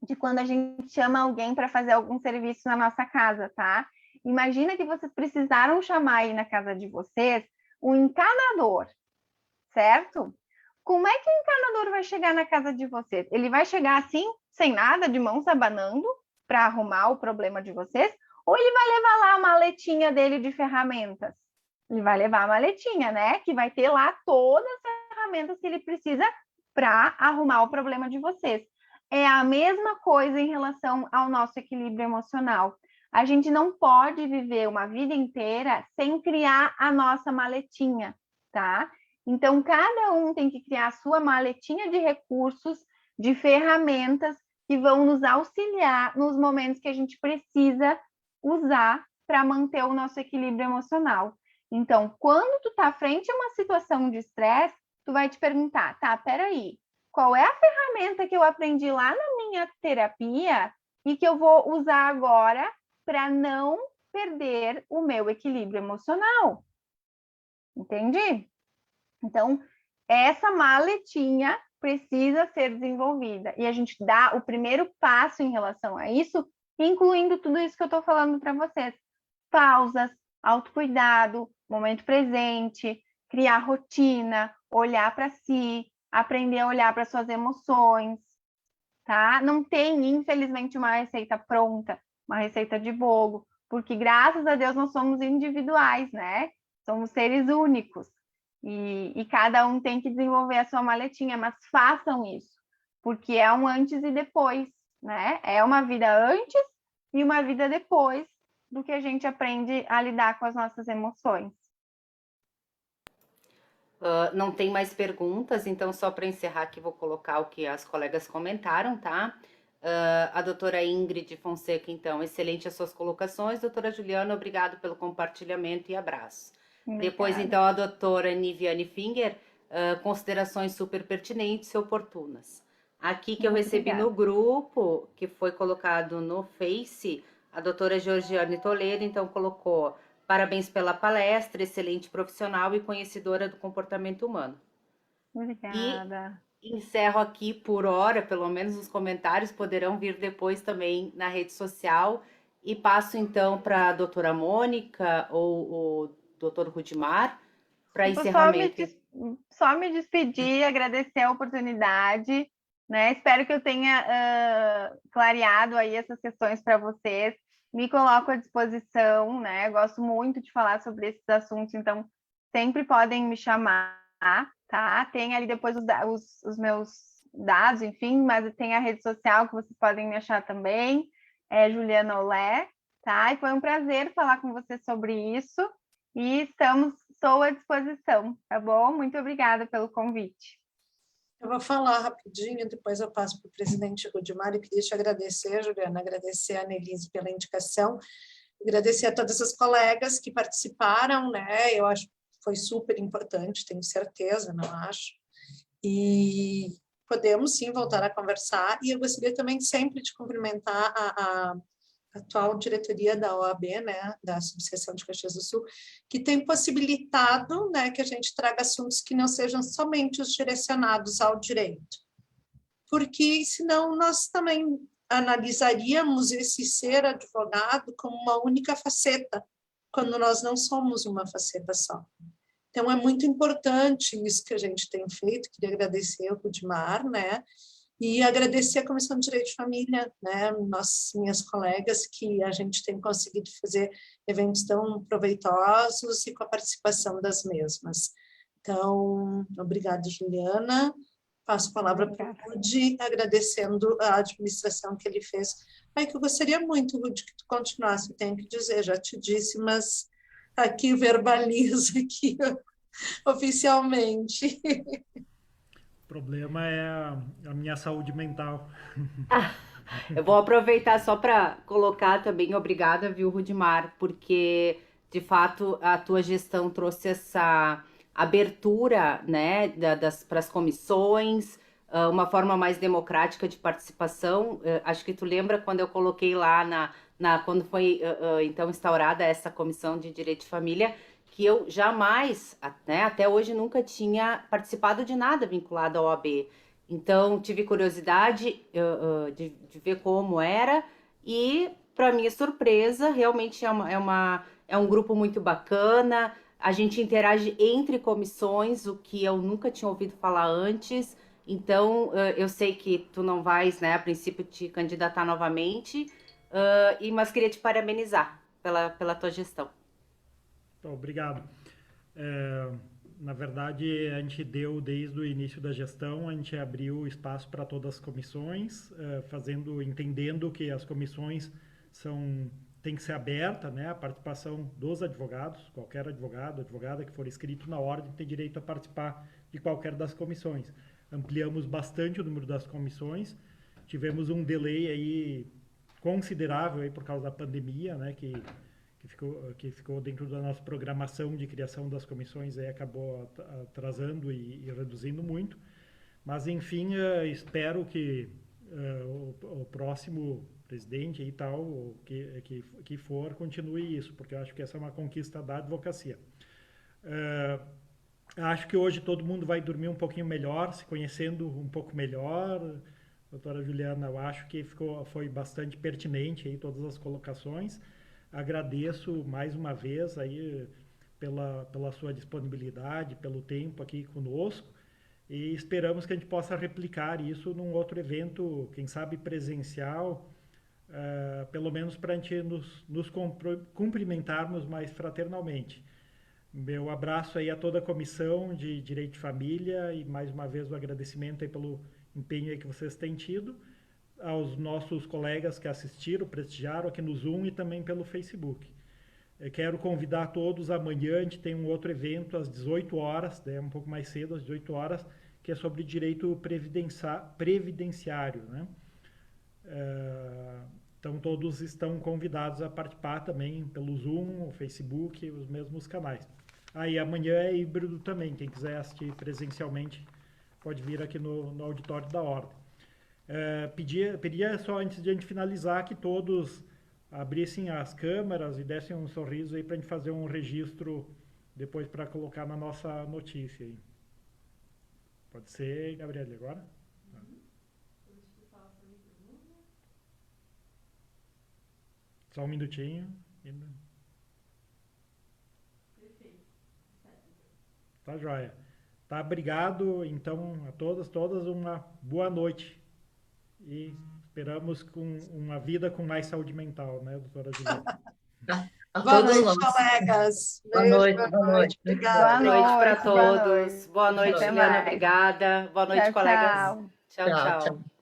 de quando a gente chama alguém para fazer algum serviço na nossa casa, tá? Imagina que vocês precisaram chamar aí na casa de vocês um encanador, certo? Como é que o encanador vai chegar na casa de vocês? Ele vai chegar assim, sem nada, de mãos abanando, para arrumar o problema de vocês? Ou ele vai levar lá a maletinha dele de ferramentas? Ele vai levar a maletinha, né? Que vai ter lá todas as ferramentas que ele precisa para arrumar o problema de vocês. É a mesma coisa em relação ao nosso equilíbrio emocional. A gente não pode viver uma vida inteira sem criar a nossa maletinha, tá? Então, cada um tem que criar a sua maletinha de recursos, de ferramentas que vão nos auxiliar nos momentos que a gente precisa usar para manter o nosso equilíbrio emocional. Então, quando tu tá frente a uma situação de estresse, tu vai te perguntar, tá, peraí, qual é a ferramenta que eu aprendi lá na minha terapia e que eu vou usar agora para não perder o meu equilíbrio emocional? Entendi? Então, essa maletinha precisa ser desenvolvida e a gente dá o primeiro passo em relação a isso, incluindo tudo isso que eu estou falando para vocês. Pausas, autocuidado, momento presente, criar rotina, olhar para si, aprender a olhar para suas emoções, tá? Não tem, infelizmente, uma receita pronta, uma receita de bolo, porque graças a Deus nós somos individuais, né? Somos seres únicos. E cada um tem que desenvolver a sua maletinha, mas façam isso, porque é um antes e depois, né? É uma vida antes e uma vida depois do que a gente aprende a lidar com as nossas emoções. Não tem mais perguntas, então só para encerrar aqui vou colocar o que as colegas comentaram, tá? A doutora Ingrid Fonseca, então, excelente as suas colocações. Doutora Juliana, obrigado pelo compartilhamento e abraço. Obrigada. Depois, então, a doutora Niviane Finger, considerações super pertinentes e oportunas. Aqui que eu recebi no grupo, que foi colocado no Face, a doutora Georgiane Toledo, então, colocou: parabéns pela palestra, excelente profissional e conhecedora do comportamento humano. Obrigada. E encerro aqui por hora, pelo menos os comentários poderão vir depois também na rede social. E passo então para a doutora Mônica ou o doutor Rudimar para encerramento. Só me despedir, agradecer a oportunidade, né? Espero que eu tenha clareado aí essas questões para vocês. Me coloco à disposição, né? Gosto muito de falar sobre esses assuntos, então sempre podem me chamar, tá? Tem ali depois os meus dados, enfim, mas tem a rede social que vocês podem me achar também, é Juliana Olé, tá? E foi um prazer falar com vocês sobre isso e estou à disposição, tá bom? Muito obrigada pelo convite. Eu vou falar rapidinho, depois eu passo para o presidente Rudimar. Eu queria te agradecer, Juliana, agradecer a Annelise pela indicação, agradecer a todas as colegas que participaram, né? Eu acho que foi super importante, tenho certeza, não acho? E podemos, sim, voltar a conversar. E eu gostaria também sempre de cumprimentar a atual diretoria da OAB, né, da Subseção de Caxias do Sul, que tem possibilitado, né, que a gente traga assuntos que não sejam somente os direcionados ao direito. Porque, senão, nós também analisaríamos esse ser advogado como uma única faceta, quando nós não somos uma faceta só. Então, é muito importante isso que a gente tem feito, queria agradecer ao Rudimar, né, E agradecer a Comissão de Direito de Família, né, minhas colegas, que a gente tem conseguido fazer eventos tão proveitosos e com a participação das mesmas. Então, obrigada, Juliana. Passo a palavra para o Rudi, agradecendo a administração que ele fez. Ai, que eu gostaria muito, Rudi, que tu continuasse, tenho que dizer, já te disse, mas aqui verbaliza aqui oficialmente. O problema é a minha saúde mental. Eu vou aproveitar só para colocar também, obrigada, viu, Rudimar, porque de fato a tua gestão trouxe essa abertura, né, para as comissões, uma forma mais democrática de participação. Acho que tu lembra quando eu coloquei lá quando foi então instaurada essa comissão de Direito de Família, que eu jamais, né, até hoje nunca tinha participado de nada vinculado ao OAB. Então, tive curiosidade de ver como era e, para minha surpresa, realmente é um grupo muito bacana. A gente interage entre comissões, o que eu nunca tinha ouvido falar antes. Então, eu sei que tu não vais, né, a princípio, te candidatar novamente, mas queria te parabenizar pela tua gestão. Obrigado. Na verdade, a gente deu, desde o início da gestão, a gente abriu espaço para todas as comissões, entendendo que as comissões tem que ser aberta, né, a participação dos advogados, qualquer advogado, advogada que for inscrito na ordem tem direito a participar de qualquer das comissões. Ampliamos bastante o número das comissões, tivemos um delay aí considerável aí por causa da pandemia, né, que ficou dentro da nossa programação de criação das comissões, aí acabou atrasando e reduzindo muito. Mas, enfim, espero que o próximo presidente e tal, que for, continue isso, porque eu acho que essa é uma conquista da advocacia. Acho que hoje todo mundo vai dormir um pouquinho melhor, se conhecendo um pouco melhor. Doutora Juliana, eu acho que foi bastante pertinente aí todas as colocações. Agradeço mais uma vez aí pela sua disponibilidade, pelo tempo aqui conosco e esperamos que a gente possa replicar isso num outro evento, quem sabe presencial, pelo menos para a gente nos cumprimentarmos mais fraternalmente. Meu abraço aí a toda a Comissão de Direito de Família e mais uma vez o agradecimento aí pelo empenho aí que vocês têm tido, aos nossos colegas que assistiram, prestigiaram aqui no Zoom e também pelo Facebook. Eu quero convidar todos amanhã, a gente tem um outro evento às 18 horas, um pouco mais cedo, às 18 horas, que é sobre direito previdenciário, né? Então todos estão convidados a participar também pelo Zoom, o Facebook, os mesmos canais. Aí amanhã é híbrido também, quem quiser assistir presencialmente pode vir aqui no auditório da Ordem. Pedia só, antes de a gente finalizar, que todos abrissem as câmeras e dessem um sorriso aí para a gente fazer um registro depois para colocar na nossa notícia aí. Pode ser, Gabriele, agora? Só um minutinho. Tá joia. Tá, obrigado, então, a todas uma boa noite. E esperamos com uma vida com mais saúde mental, né, doutora Juliana? Boa noite, colegas. Boa noite, boa noite. Obrigada. Boa noite para todos. Boa noite. Boa noite, Até Juliana. mais. Obrigada. Boa noite, Tchau, colegas. tchau. Tchau, Tchau, tchau. tchau.